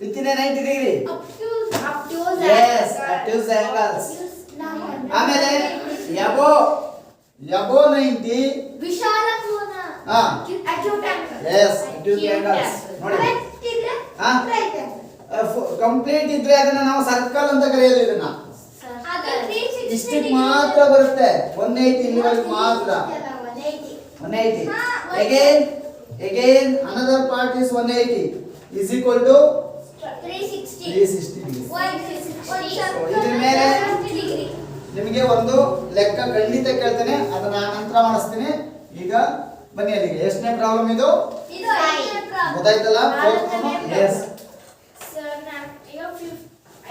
ವಿತಿನ್ 90 ಡಿಗ್ರಿ ಎಸ್ ಅಬ್ಟ್ಯೂಸ್ ಆಂಗಲ್ಸ್ ಆಮೇಲೆ ಎಬೋ 90 ವಿಶಾಲ ಕೋನ ಹಾ acute angle. ಎಸ್ ಅಬ್ಟ್ಯೂಸ್ ಆಂಗಲ್ಸ್ ನೋಡಿ Correct ಇದ್ರೆ ಹಾ right angle. ಕಂಪ್ಲೀಟ್ ಇದ್ರೆ ಅದನ್ನ ನಾವು ಸರ್ಕಲ್ ಅಂತ ಕರೆಯೋದು ಇದನ್ನ ಅದು 360 ಇಷ್ಟಕ್ಕೆ ಮಾತ್ರ ಬರುತ್ತೆ 180 ಇಲ್ಲಿವರೆಗೆ ಮಾತ್ರ 180 again another part is 180 is equal to 360 degree ಇದ್ರ ಮೇಲೆ 170 degree. ನಿಮಗೆ ಒಂದು ಲೆಕ್ಕ ಖಂಡಿತ ಕೇಳ್ತೇನೆ ಅದನ್ನ ನಂತರ ಮಾಡಿಸ್ತೀನಿ ಈಗ ಬನ್ನಿ ಅಲ್ಲಿಗೆ ಎಷ್ಟನೇ ಪ್ರಾಬ್ಲಮ್ ಇದು ಇದು ಐದನೇ ಪ್ರಾಬ್ಲಮ್. ಗೊತ್ತಾಯ್ತಲ್ಲ ಎಸ್ ಸರ್ ನಾನು ಈಗ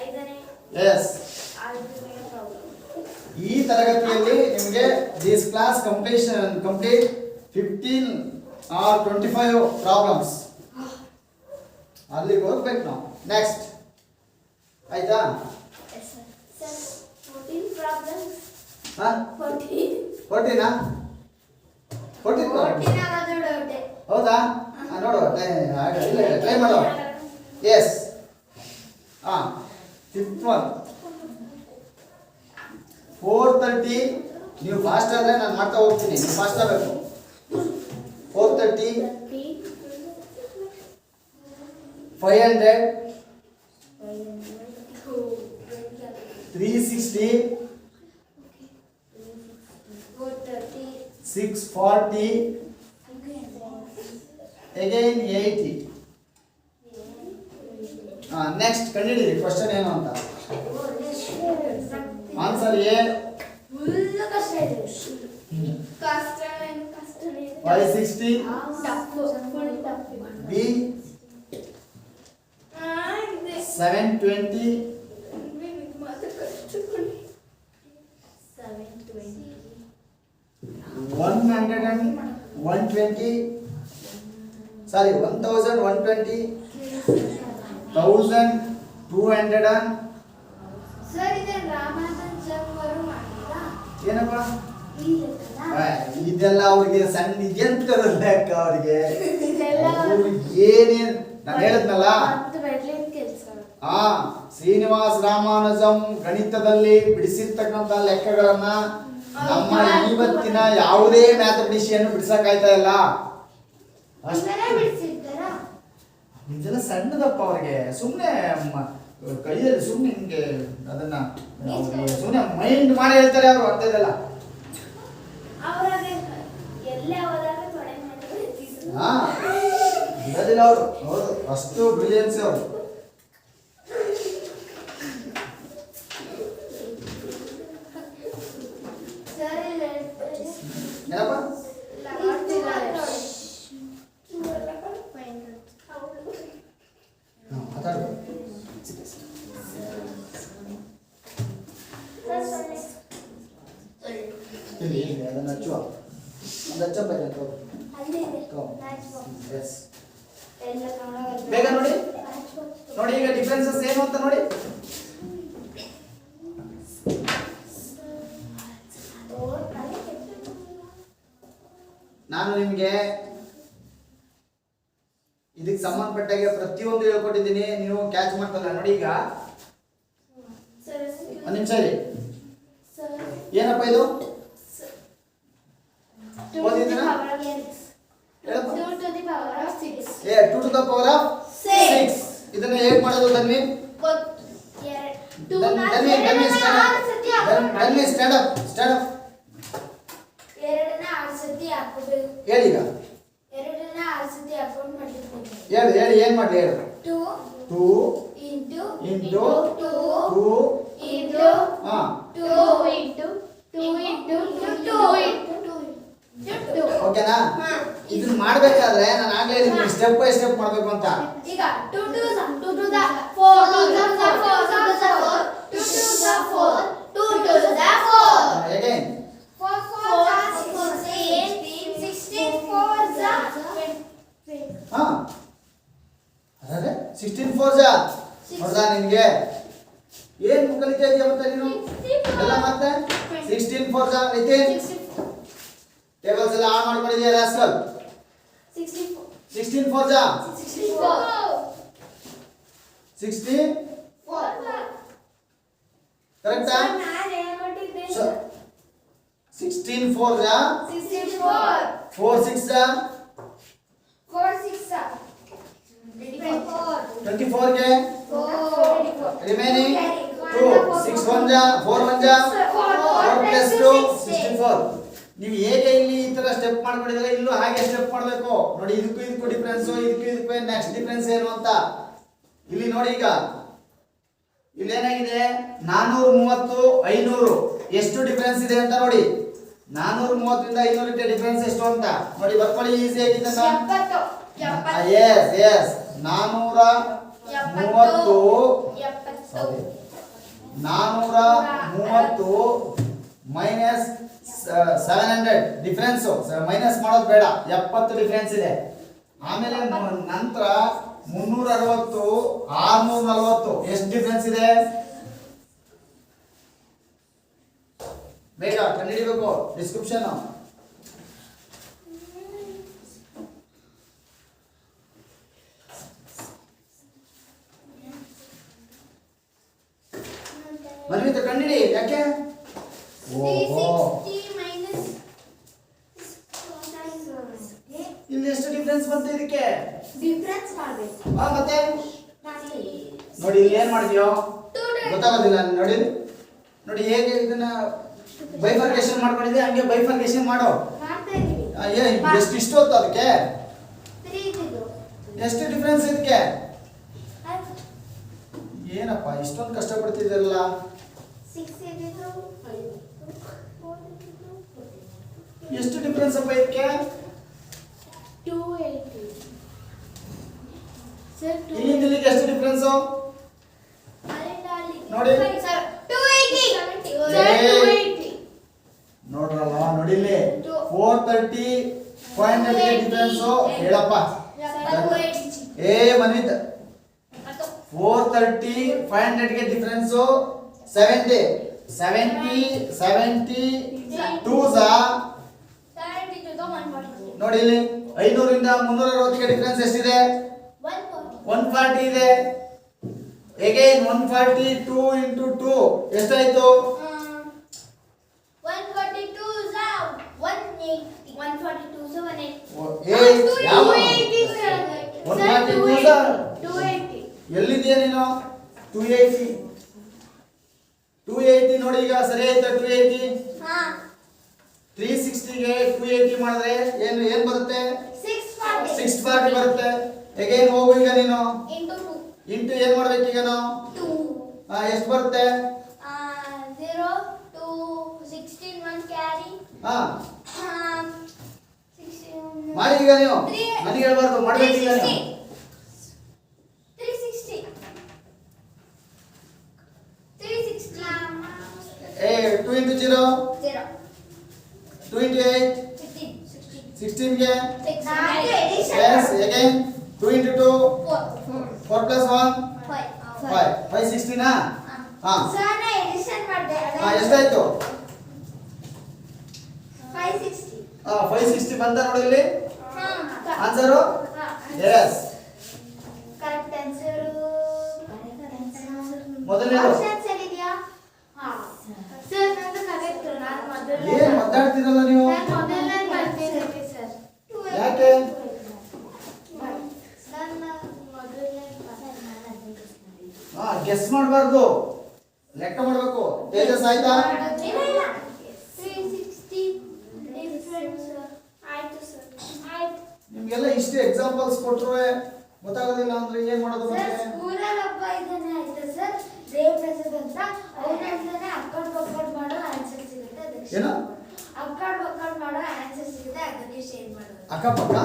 5ನೇ ಎಸ್ ಪ್ರಾಬ್ಲಮ್. ಈ ತರಗತಿಯಲ್ಲಿ ನಿಮಗೆ this class complete 15 or 25 problems ಅಲ್ಲಿಗೆ ಹೋಗ್ಬೇಕು ನಾವು ನೆಕ್ಸ್ಟ್ ಆಯ್ತಾ ಸರ್ 14 ಪ್ರಾಬ್ಲಮ್ಸ್. ಹಾ 14 ಆಗೋದು ಡೌಟ್. ಹೌದಾ ನೋಡು ಟ್ರೈ ಮಾಡು ಎಸ್ ಹಾ 5th one 430 ನೀವು ಫಾಸ್ಟ್ ಆದ್ರೆ ನಾನು ಮಾಡ್ತಾ ಹೋಗ್ತೀನಿ ನೀವು ಫಾಸ್ಟ್ ಆಗಬೇಕು 430 500 360 640 again 80. ನೆಕ್ಸ್ಟ್ ಕಂಡುಹಿಡಿಯಿರಿ ಕ್ವಶನ್ ಏನು ಅಂತ. ಆನ್ಸರ್ ಎ ಫುಲ್ ಕಷ್ಟ ಇದೆ. 560, full tough. B 720, 120, sorry 1120, 1200 sir ಇದೆ ರಾಮನಾಥನ್ ಜಮ್ ಅವರು ಮಾಡಿರಾ ಏನಪ್ಪ ಇಲ್ಲ ಇದೆಲ್ಲ ಅವ್ರಿಗೆ ಸಣ್ಣ ಎಂತ ಲೆಕ್ಕ ಅವ್ರಿಗೆ ಇದೆಲ್ಲ ಏನೇನ್ ನಾನು ಹೇಳಿದ್ನಲ್ಲ ಮತ್ತು ಬೆಡ್ಲಿನ್ ಕೆಲಸ. ಶ್ರೀನಿವಾಸ ರಾಮಾನುಜಂ ಗಣಿತದಲ್ಲಿ ಬಿಡಿಸಿರ್ತಕ್ಕಂಥ ಲೆಕ್ಕಗಳನ್ನ ನಮ್ಮ ಇವತ್ತಿನ ಯಾವುದೇ ಮ್ಯಾಥಮೆಟಿಷಿಯನ್ ಬಿಡಿಸಕ್ಕಾಯ್ತಾ ಇಲ್ಲ. ಅಷ್ಟೇ ಬಿಡಿಸಿದ್ದಾರಾ? ಇದೆಲ್ಲ ಸಣ್ಣದಪ್ಪ ಅವ್ರಿಗೆ. ಸುಮ್ಮನೆ ಕೈಯಲ್ಲಿ ಸುಮ್ಮನೆ ಹಿಂಗೆ ಅದನ್ನ ಸುಮ್ಮನೆ ಮೈಂಡ್ ಮಾಡಿ ಹೇಳ್ತಾರೆ ಅವರು. ಅಂತದೆಲ್ಲ ಅವರಾಗೆ ಎಲ್ಲೇ ಹೋದಾಗ ತೊಡೆ ಮಾಡ್ತಾರೆ. ಇರೋದಿಲ್ಲ ಅವರು. ಹೌದು, ಅಷ್ಟು ಬ್ರಿಲಿಯನ್ಸ್ ಅವರು. ಸರ್ ಇಲ್ಲ ಏನಪ್ಪ ಮಾತಾಡು. ಇಲ್ಲಿ ಅದನ್ನ ಹಚ್ಚುವ. ಒಂದು ಹಚ್ಚಪ್ಪ ಎಸ್. ಬೇಗ ನೋಡಿ ನೋಡಿ ಈಗ ಡಿಫ್ರೆನ್ಸಸ್ ಏನು ಅಂತ ನೋಡಿ. ನಾನು ನಿಮಗೆ ಇದಕ್ಕೆ ಸಂಬಂಧಪಟ್ಟಾಗೆ ಪ್ರತಿಯೊಂದು ಹೇಳ್ಕೊಟ್ಟಿದ್ದೀನಿ, ನೀವು ಕ್ಯಾಚ್ ಮಾಡ್ತಲ್ಲ. ನೋಡಿ ಈಗ ಒಂದು ನಿಮಿಷ ಇರಿ. ಏನಪ್ಪ ಇದು ಓದಿದ್ದೀರಾ? ಹೇಳಪ್ಪ. 2 to the power of 6. 2 to the power of 6. ಇದನ್ನ ಹೇಗೆ ಮಾಡೋದು ತನ್ವಿ? ಸ್ಟ್ಯಾಂಡ್ ಅಪ್ ಎರಡನ್ನ 6 ಸತಿ ಹಾಕಬೇಕು. ಹೇಳಿ ಈಗ. ಎರಡನ್ನ 6 ಸತಿ ಹಾಕೊಂಡು ಮಾಡ್ಬೇಕು. ಹೇಳಿ ಏನ್ ಮಾಡ್ಲಿ ಹೇಳು. 2 into 2 ಹಾ 2 into 2 ಓಕೆನಾ? ಇದನ್ನ ಮಾಡ್ಬೇಕಾದ್ರೆ ನಾನು ಆಗ್ಲೇ ನಿಮ್ಗೆ ಸ್ಟೆಪ್ ಬೈ ಸ್ಟೆಪ್ ಮಾಡ್ಬೇಕು ಅಂತ. ಈಗ 2 to the 4 2 to the 4 2 to the 4 again 4 16 4 ಹಾ ಅರೆ 16 4 ಜಾ ನೋಡ್ದಾ ನಿನ್ಗೆ ಏನ್ ಕಲಿತಾ ಇದೀಯ ಮತ್ತೆ ನೀನು ಎಲ್ಲ ಮತ್ತೆ 16 4 ಜಾ ಐತೆ. ಟೇಬಲ್ಸ್ ಎಲ್ಲ ಆನ್ ಮಾಡ್ಕೊಂಡಿದ್ದೀಯ ರಾಸ್ಕಲ್. 16 4 ಜಾ 16 ಕರೆಕ್ಟಾ? 16 4 ಜಾ 4 6 ಜಾ 24 ಗೆ ರಿಮೈನಿಂಗ್ 2 6 1 ಜಾ 4 1 ಜಾ 4 plus 2 64. ನೀವು ಹೇಗೆ ಇಲ್ಲಿ ಈ ತರ ಸ್ಟೆಪ್ ಮಾಡ್ಕೊಂಡಿದ್ರೆ ಇಲ್ಲೂ ಹಾಗೆ ಸ್ಟೆಪ್ ಮಾಡಬೇಕು. ನೋಡಿ ಇದಕ್ಕೂ ಡಿಫರೆನ್ಸ್, ಇದಕ್ಕೂ ನೆಕ್ಸ್ಟ್ ಡಿಫರೆನ್ಸ್ ಏನು ಅಂತ ಇಲ್ಲಿ ನೋಡಿ. ಈಗ ಇಲ್ಲಿ ಏನಾಗಿದೆ 430 500 ಎಷ್ಟು ಡಿಫರೆನ್ಸ್ ಇದೆ ಅಂತ ನೋಡಿ. 430 ರಿಂದ 500 ಡಿಫರೆನ್ಸ್ ಎಷ್ಟು ಅಂತ ನೋಡಿ. ಬರ್ಕೊಳ್ಳಿ ಈಸಿ ಆಗಿದೆ. S 430 minus 700 difference. ಮೈನಸ್ ಮಾಡೋದು ಬೇಡ, 70 ಡಿಫರೆನ್ಸ್ ಇದೆ. ಆಮೇಲೆ ನಂತರ 360 640 ಎಷ್ಟು ಡಿಫರೆನ್ಸ್ ಇದೆ ಬೇಗ ಕಂಡುಹಿಡಿಬೇಕು. ಡಿಸ್ಕ್ರಿಪ್ಷನ್ ಮನ್ವಿತ ಕಂಡಿಡಿ. ಯಾಕೆ ಇಲ್ಲಿ ಎಷ್ಟು ಡಿಫರೆನ್ಸ್ ಬಂತು ಇದಕ್ಕೆ? ಡಿಫರೆನ್ಸ್ ಮಾಡಬೇಕು. ಮತ್ತೆ ನೋಡಿ ಇಲ್ಲಿ ಏನ್ ಮಾಡಿದ್ಯೋ ಗೊತ್ತಾಗೋದಿಲ್ಲ. ನೋಡಿ ನೋಡಿ ಹೇಗೆ ಇದನ್ನ ಬೈಫರ್ಕೇಶನ್ ಮಾಡ್ಕೊಂಡಿದ್ದೆ ಹಂಗೆ ಬೈಫರ್ಕೇಶನ್ ಮಾಡೋ. ಮಾಡ್ತಾ ಇದೀವಿ. ಎಷ್ಟು ಇಷ್ಟು ಹೊತ್ತು ಅದಕ್ಕೆ 3 ಇದ್ದು ಎಷ್ಟು ಡಿಫ್ರೆನ್ಸ್ ಇದಕ್ಕೆ? ಏನಪ್ಪ ಇಷ್ಟೊಂದು ಕಷ್ಟಪಡ್ತಿದ್ದೀರಲ್ಲ. 6 ಇದ್ದು ಎಷ್ಟು ಡಿಫ್ರೆನ್ಸ್ ಅಪ್ಪ ಇದಕ್ಕೆ? 280 ಸರ್. ಇಲ್ಲಿಂದ ಇಲ್ಲಿಗೆ ಎಷ್ಟು ಡಿಫ್ರೆನ್ಸ್ ನೋಡಿ. ಸರ್ 280 ನೋಡ್ರಲ್ಲ ನೋಡಿಲ್ಲಿ 430 500 ಡಿಫ್ರೆನ್ಸ್ ಹೇಳಪ್ಪ. ಏ ಮನಿತ್ 430 500 ಗೆ ಡಿಫ್ರೆನ್ಸ್ 70 2 ನೋಡಿ ಇಲ್ಲಿ 500 ರಿಂದ 360 ಗೆ ಡಿಫ್ರೆನ್ಸ್ ಎಷ್ಟಿದೆ? 140 ಇದೆ. ಅಗೈನ್ 140 2 into 2 ಎಷ್ಟಾಯ್ತು? 142 180 142 180 ಏ ಯಾವ 142 280 ಎಲ್ಲಿದೆಯಾ ನೀನು? 280 ನೋಡಿ ಈಗ ಸರಿ ಆಯ್ತಾ? 280 ಹಾ 360 ಗೆ 280 ಮಾಡಿದ್ರೆ ಏನು ಬರುತ್ತೆ? 640 640 ಬರುತ್ತೆ. ಅಗೈನ್ ಹೋಗು ಈಗ ನೀನು into 2 ಇಂಟು ಏನು ಮಾಡ್ಬೇಕು ಈಗ ನಾವು? 2 ಎಷ್ಟು ಬರುತ್ತೆ? 0 2 16 1 carry ಹಾ 16 ಮಾಡಿ ಈಗ ನೀವು ನನಗೆ ಹೇಳ್ಬಾರ್ದು ಮಾಡ್ಬೇಕು ಈಗ ನೀವು. 360 ಏ 2 into 0 0 2 into 8 16 ಗೆ Six. yes again 2 into 2 4 plus 1 5 560 ನಾ? ಹಾ ಸರ್ ನಾ ಎಡಿಷನ್ ಮಾಡಿದೆ. ಎಷ್ಟಾಯ್ತು? 560 560 ಬಂತ ನೋಡಿ ಇಲ್ಲಿ ಹಾ ಆನ್ಸರ್. Yes correct answer. ಮೊದಲನೇದು ಆಪ್ಷನ್ ಸರಿ ಇದೆಯಾ? ಹಾ ಸರ್ ನಂದು ಕರೆಕ್ಟ್. ನಾನು ಮೊದಲನೇ ಏನ್ ಮಾತಾಡ್ತಿರಲ್ಲ ನೀವು? ನಾನು ಮೊದಲನೇ ಬರ್ತೀನಿ ಸರ್. ಯಾಕೆ? ನನ್ನ ಮೊದಲನೇ ಗೆಸ್ ಮಾಡಬಾರ್ದು, ಲೆಕ್ಕ ಮಾಡಬೇಕು. ತೇಜಸ್ ಆಯ್ತಾ? ಇಲ್ಲ ಇಲ್ಲ 360 ಡಿಫರೆನ್ಸ್ ಆಯ್ತು ಸರ್. ಆಯ್ತು ನಿಮ್ಗೆಲ್ಲ ಇಷ್ಟು ಎಕ್ಸಾಂಪಲ್ಸ್ ಕೊಟ್ಟರು ಗೊತ್ತಾಗೋದಿಲ್ಲ ಅಂದ್ರೆ ಏನ್ ಮಾಡೋದು ಸರ್. ಮತ್ತೆ? ಸ್ಕೂಲಲ್ಲಿ ಒಬ್ಬ ಇದ್ದಾನೆ ಆಯ್ತು ಸರ್, ದೇವಪ್ರಸಾದ್ ಅಂತ. ಅವನ ಹತ್ರನೇ ಅಕ್ಕಡ್ ಬಕ್ಕಡ್ ಮಾಡೋ ಆನ್ಸರ್ ಸಿಗುತ್ತೆ. ಅದಕ್ಕೆ ಏನು? ಅಕ್ಕಡ್ ಬಕ್ಕಡ್ ಮಾಡೋ ಆನ್ಸರ್ ಸಿಗುತ್ತೆ, ಅದಕ್ಕೆ ಶೇರ್ ಮಾಡೋದು. ಅಕ್ಕಪಕ್ಕ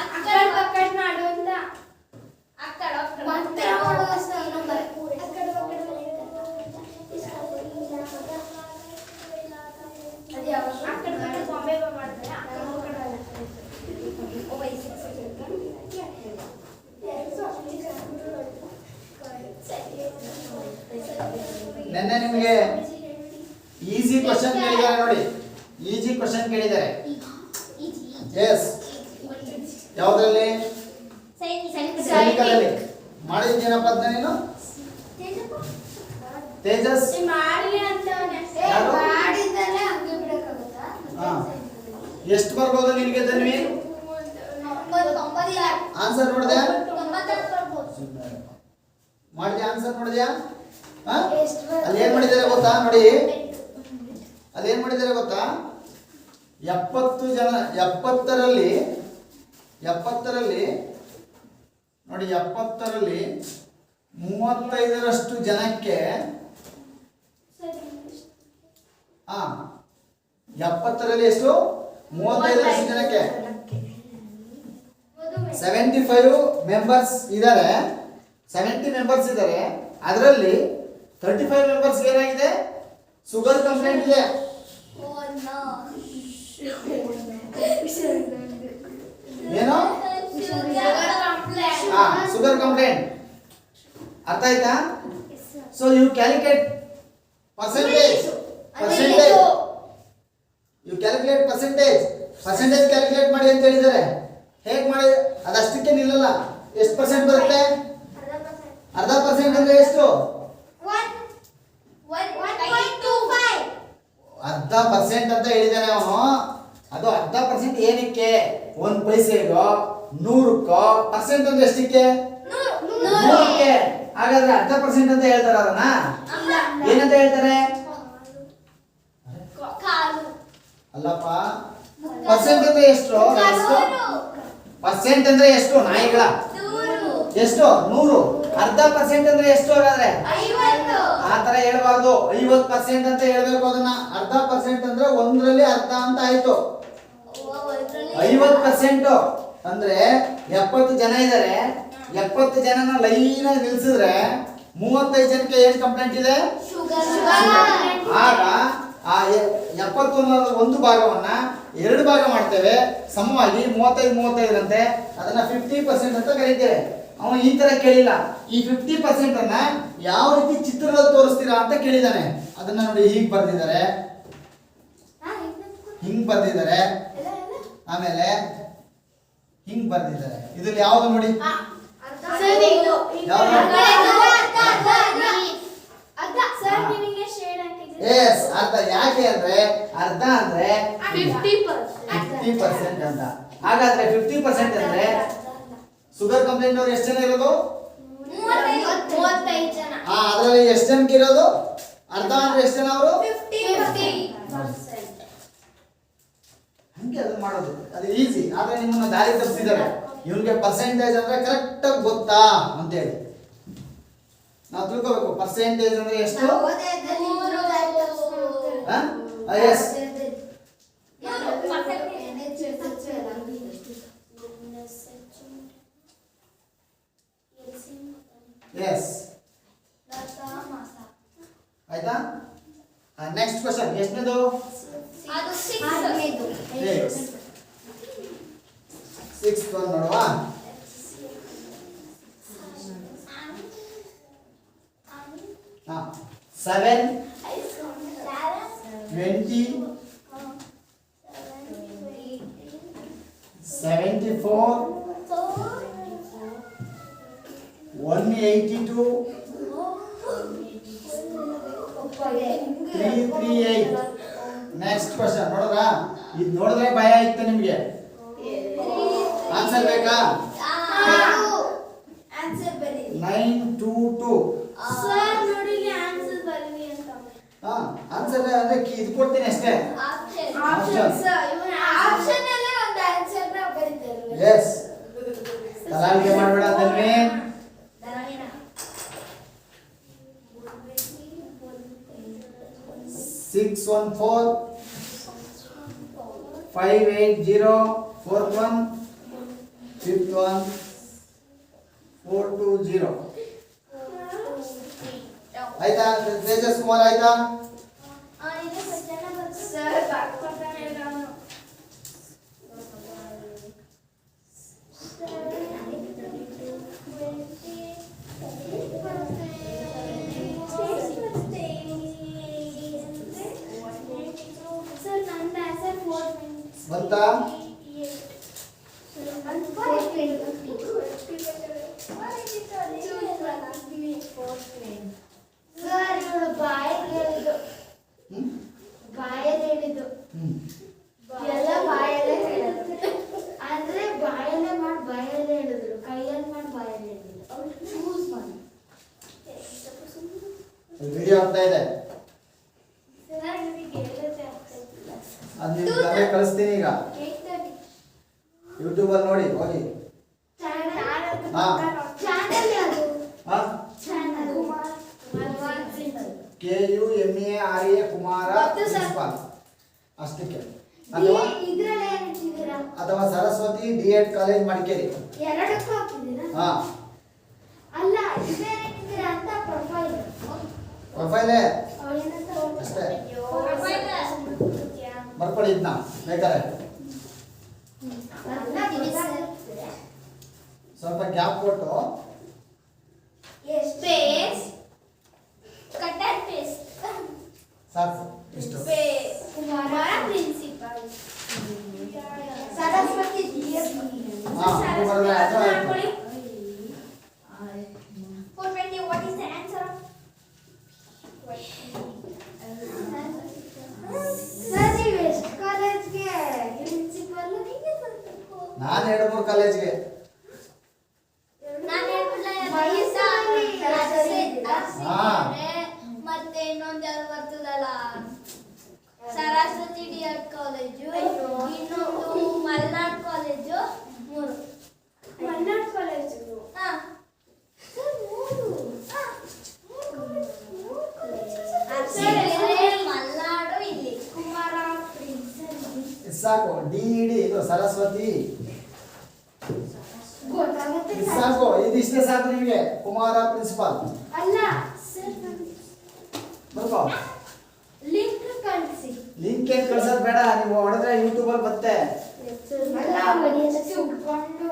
ಅಕ್ಕಡ್ ಬಕ್ಕಡ್ ಮಾಡು ಅಂತ ಮಂತ್ರ ಮಾಡುವ ನಂಬರ್. ಅದು ಯಾವಾಗ ಅಕ್ಕಡ್ ಬಕ್ಕಡ್ ಬಾಂಬೆ ಮಾಡ್ತಾರೆ. ಅಕ್ಕಡ್ ಬಕ್ಕಡ್ ನೆನ್ನೆ ನಿಮಗೆ ಈಸಿ ಕ್ವಶನ್ ಕೇಳಿದ್ದಾರೆ ನೋಡಿ. ಈಸಿ ಕ್ವಶನ್ ಕೇಳಿದ್ದಾರೆ. ಎಸ್ ಯಾವ್ದ್ರಲ್ಲಿ? ಸೈನಿಕದಲ್ಲಿ ಮಾಡಿದ್ದೇನಪ್ಪ ಅದನ್ನ ನೀನು? ತೇಜಸ್ ಮಾಡಿಲ್ಲ ಅಂತ ಯಾರು? ಮಾಡಿದ್ದಲ್ಲೇ ಹಂಗೆ ಬಿಡಕ್ಕಾಗುತ್ತಾ? ಹಾ. ಎಷ್ಟು ಬರ್ಬೋದು ನಿನಗೆ ತನ್ವಿ? 90 ಆನ್ಸರ್ ನೋಡಿದೆ? 96 ಬರ್ಬೋದು. ಮಾಡಿದ್ಯಾ? ಆನ್ಸರ್ ನೋಡಿದ್ಯಾ? ಎಷ್ಟು ಬರ್ಬೋದು? ಅಲ್ಲಿ ಏನ್ ಮಾಡಿದ್ದಾರೆ ಗೊತ್ತಾ? ನೋಡಿ ಅಲ್ಲಿ ಏನ್ ಮಾಡಿದ್ದಾರೆ ಗೊತ್ತಾ? 70 ಜನ 70ರಲ್ಲಿ ನೋಡಿ 70ರಲ್ಲಿ 35ರಷ್ಟು ಜನಕ್ಕೆ 70ರಲ್ಲಿ ಎಷ್ಟು? 35ರಷ್ಟು ಜನಕ್ಕೆ 75 ಮೆಂಬರ್ಸ್ ಇದ್ದಾರೆ. 70 ಮೆಂಬರ್ಸ್ ಇದ್ದಾರೆ. ಅದರಲ್ಲಿ 35 ಮೆಂಬರ್ಸ್ ಏನಾಗಿದೆ? ಶುಗರ್ ಕಂಪ್ಲೇಂಟ್ ಇದೆ. ಏನು? Sugar complaint. ಅರ್ಥ ಆಯ್ತಾ? So you calculate percentage. You calculate percentage calculate ಮಾಡಿ ಅಂತ ಹೇಳಿದ್ದಾರೆ. ಹೇಗೆ ಮಾಡಿ? ಅದಷ್ಟಕ್ಕೆ ನಿಲ್ಲಲ್ಲ. ಎಷ್ಟು ಪರ್ಸೆಂಟ್ ಬರುತ್ತೆ? ಅರ್ಧ ಪರ್ಸೆಂಟ್ ಅಂದ್ರೆ ಎಷ್ಟು? ಅರ್ಧ ಪರ್ಸೆಂಟ್ ಅಂತ ಹೇಳಿದಾನೆ ಅವನು. ಅದು ಅರ್ಧ ಪರ್ಸೆಂಟ್ ಏನಕ್ಕೆ? 1 ಪೈಸೆಗೋ 100ಕ್ಕೋ ಪರ್ಸೆಂಟ್ ಅಂದ್ರೆ ಎಷ್ಟಕ್ಕೆ? 100ಕ್ಕೆ. ಹಾಗಾದ್ರೆ ಅರ್ಧ ಪರ್ಸೆಂಟ್ ಅಂತ ಹೇಳ್ತಾರ ಅದನ್ನ? ಏನಂತ ಹೇಳ್ತಾರೆ? ಕಾಲು. ಅಲ್ಲಪ್ಪ, ಪರ್ಸೆಂಟ್ ಅಂದ್ರೆ ಎಷ್ಟು? ಪರ್ಸೆಂಟ್ ಅಂದ್ರೆ ಎಷ್ಟು? ನಾಯಿಗಳ ಎಷ್ಟು? 100. ಅರ್ಧ ಪರ್ಸೆಂಟ್ ಅಂದ್ರೆ ಎಷ್ಟು ಹಾಗಾದ್ರೆ? 50. ಆ ತರ ಹೇಳ್ಬಾರ್ದು. 50% ಅಂತ ಹೇಳ್ಬೇಕು ಅದನ್ನ. ಅರ್ಧ ಪರ್ಸೆಂಟ್ ಅಂದ್ರೆ ಒಂದರಲ್ಲಿ ಅರ್ಧ ಅಂತ ಆಯ್ತು. 50% ಅಂದ್ರೆ 70 ಜನ ಇದ್ದಾರೆ. 70 ಜನನ ಲೈನ್ ಆಗಿ ನಿಲ್ಸಿದ್ರೆ 35 ಜನಕ್ಕೆ ಏನ್ ಕಂಪ್ಲೇಂಟ್ ಇದೆ? ಆಗ ಆ 71 ಒಂದು ಭಾಗವನ್ನ 2 ಭಾಗ ಮಾಡ್ತೇವೆ ಸಮವಾಗಿ 35 ರಂತೆ. ಅದನ್ನ 50% ಅಂತ ಕರೀತೇವೆ. ಅವನು ಈ ತರ ಕೇಳಿಲ್ಲ. ಈ 50% ಅನ್ನ ಯಾವ ರೀತಿ ಚಿತ್ರದಲ್ಲಿ ತೋರಿಸ್ತೀರಾ ಅಂತ ಕೇಳಿದಾನೆ. ಅದನ್ನ ನೋಡಿ ಹೀಗ್ ಬರ್ದಿದ್ದಾರೆ, ಹಿಂಗ್ ಬರ್ದಿದ್ದಾರೆ, ಆಮೇಲೆ ಹಿಂಗ್ ಬರ್ದಿದ್ದಾರೆ. ಇದ್ರಲ್ಲಿ ಯಾವ್ದು ನೋಡಿ? ಎಸ್, ಅರ್ಧ. ಯಾಕೆ ಅಂದ್ರೆ ಅರ್ಧ ಅಂದ್ರೆ 50% ಅಂತ. ಹಾಗಾದ್ರೆ 50% ಅಂದ್ರೆ ಶುಗರ್ ಕಂಪ್ಲೇಂಟ್ ಅವ್ರು ಎಷ್ಟು ಜನ ಇರೋದು? 35 ಜನ. ಅದ್ರಲ್ಲಿ ಎಷ್ಟು ಜನಕ್ಕೆ ಇರೋದು? ಅರ್ಧ ಅಂದ್ರೆ ಎಷ್ಟು ಜನ ಅವರು? 50%. ಹಂಗೆ ಅದನ್ನ ಮಾಡೋದು. ಅದು ಈಸಿ. ಆದ್ರೆ ನಿಮ್ಮನ್ನ ದಾರಿ ತಪ್ಪಿಸಿದ್ದಾರೆ. ಇವನ್ಗೆ ಪರ್ಸೆಂಟೇಜ್ ಅಂದ್ರೆ ಕರೆಕ್ಟ್ ಆಗಿ ಗೊತ್ತಾ ಅಂತ ಹೇಳಿ ನಾವು ತಿಳ್ಕೋಬೇಕು. ಪರ್ಸೆಂಟೇಜ್ ಅಂದ್ರೆ ಎಷ್ಟು? Yes, yes. ಆಯ್ತಾ? ನೆಕ್ಸ್ಟ್ ಕ್ವೆಶ್ಚನ್ ಎಷ್ಟನೇದು? ಸಿಕ್ಸ್ತ್ ಒನ್ ನೋಡುವ. 7, 20, 74, 182, 338. ನೆಕ್ಸ್ಟ್ ಕ್ವೆಶ್ಚನ್ ನೋಡ್ರಾ? ಇದು ನೋಡಿದ್ರೆ ಭಯ ಆಯ್ತು ನಿಮ್ಗೆ. ಆನ್ಸರ್ ಬೇಕಾ? 922. ಆನ್ಸರ್ ಅಂದ್ರೆ ಇದು ಕೊಡ್ತೀನಿ ಅಷ್ಟೇ. ಎಸ್, ತಲಾಳಿಕೆ ಮಾಡಬೇಡ ತನ್ವಿ. 614 580 41 51 420. ಆಯ್ತಾ? ತೇಜಸ್ ಕುಮಾರ್ ಆಯ್ತಾ? ಬರ್ತಾ? ಬಾಯಲ್ಲಿ ಹೇಳಿದ್ದು ಎಲ್ಲ ಬಾಯಲ್ಲೇ ಹೇಳೋದು. ಅಂದ್ರೆ ಬಾಯಲ್ಲೇ ಮಾಡಿ ಬಾಯಲ್ಲೇ ಹೇಳಿದ್ರು, ಕೈಯಲ್ಲಿ ಮಾಡಿ ಬಾಯಲ್ಲೇ ಹೇಳಿದ್ರು. ಅವ್ರು ಚೂಸ್ ಮಾಡಿ ವಿಡಿಯೋ ಆಗ್ತಾ ಇದೆ. ಅದು ನಿಮ್ಗೆ ತಲೆ ಕಳಿಸ್ತೀನಿ ಈಗ. ಯೂಟ್ಯೂಬ್ ಅಲ್ಲಿ ನೋಡಿ ಹೋಗಿ. KUMARA ಕುಮಾರ ಪ್ರಿನ್ಸಿಪಾಲ್ ಅಷ್ಟಕ್ಕೆ. ಅಥವಾ ಸರಸ್ವತಿ D.Ed ಕಾಲೇಜ್ ಮಡಿಕೇರಿ. ಎರಡಕ್ಕೂ ಹಾಕಿದ್ದೀರಾ? ಅಲ್ಲ, ಇದೇನಿದ್ದೀರಾ ಅಂತ ಪ್ರೊಫೈಲ್. ಪ್ರೊಫೈಲೇ ಅಷ್ಟೇ. ಬರ್ಕೊಳ್ಳಿ ಇದನ್ನ ಬೇಕಾದ್ರೆ. ಸ್ವಲ್ಪ ಗ್ಯಾಪ್ ಕೊಟ್ಟು ಸ್ಪೇಸ್ ಕಟ್ ಅಂಡ್ ಪೇಸ್ಟ್ ಸಾಕು. ಇಷ್ಟು Kumara principal Saraswati D.Ed. What is the answer of ನಾನು 2-3 ಕಾಲೇಜ್ಗೆ. ಮತ್ತೆ ಸಾಕು. ಡಿ ಇಡಿ ಇದು ಸರಸ್ವತಿ ಗೊತ್ತಾಗುತ್ತೆ ಇದು ಸಾಕು. ಇದಿಷ್ಟೇ ಸಾಕು ನಿಮಗೆ. ಕುಮಾರ ಪ್ರಿನ್ಸಿಪಾಲ್ ಅಲ್ಲ ಸರ್ ಬರ್ಕೋ. ಲಿಂಕ್ ಕಳಿಸಿ. ಲಿಂಕ್ ಏನ್ ಕಳ್ಸೋದ್ ಬೇಡ, ನೀವು ಹೊಡೆದ್ರೆ ಯೂಟ್ಯೂಬ್ ಅಲ್ಲಿ ಬರುತ್ತೆ. ಅಲ್ಲ ಮನೆಯಲ್ಲಿ ಉಟ್ಕೊಂಡು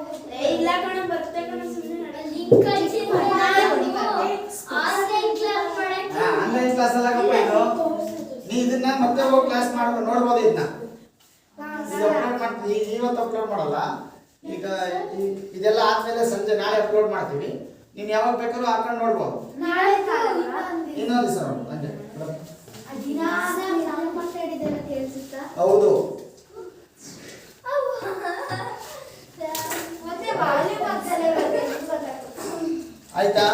ಇಲ್ಲ ಕಣ ಬರುತ್ತೆ ಕಣ ಸುಮ್ಮನೆ ಲಿಂಕ್ ಕಳಿಸಿ. ಆನ್ಲೈನ್ ಕ್ಲಾಸ್ ಮಾಡಕ್ಕೆ ಆನ್ಲೈನ್ ಕ್ಲಾಸ್ ಎಲ್ಲ ಇದು ನೀ ಇದನ್ನ ಮತ್ತೆ ಹೋಗಿ ಕ್ಲಾಸ್ ಮಾಡ್ಕೊಂಡು ನೋಡ್ಬೋದು. ಇದನ್ನ ಅಪ್ಲೋಡ್ ಮಾಡ್ತೀವಿ, ಇವತ್ತು ಅಪ್ಲೋಡ್ ಮಾಡಲ್ಲ. ಈಗ ಇದೆಲ್ಲ ಆದ್ಮೇಲೆ ಸಂಜೆ ನಾಳೆ ಅಪ್ಲೋಡ್ ಮಾಡ್ತೀವಿ. ನೀನ್ ಯಾವಾಗ ಬೇಕಾದ್ರೂ ಹಾಕೊಂಡು ನೋಡ್ಬೋದು. ನಾಳೆ ಇನ್ನೊಂದು ದಿವಸ ನೋಡು ಸಂಜೆ. ದಿನ ನಾನು ಮಾತಾಡಿದ್ದೆಲ್ಲ ಕೇಳಿಸುತ್ತಾ? ಹೌದು. ಮತ್ತೆ ವಾಲ್ಯೂಮ್ ಆಗ್ತದೆ ಆಯ್ತಾ?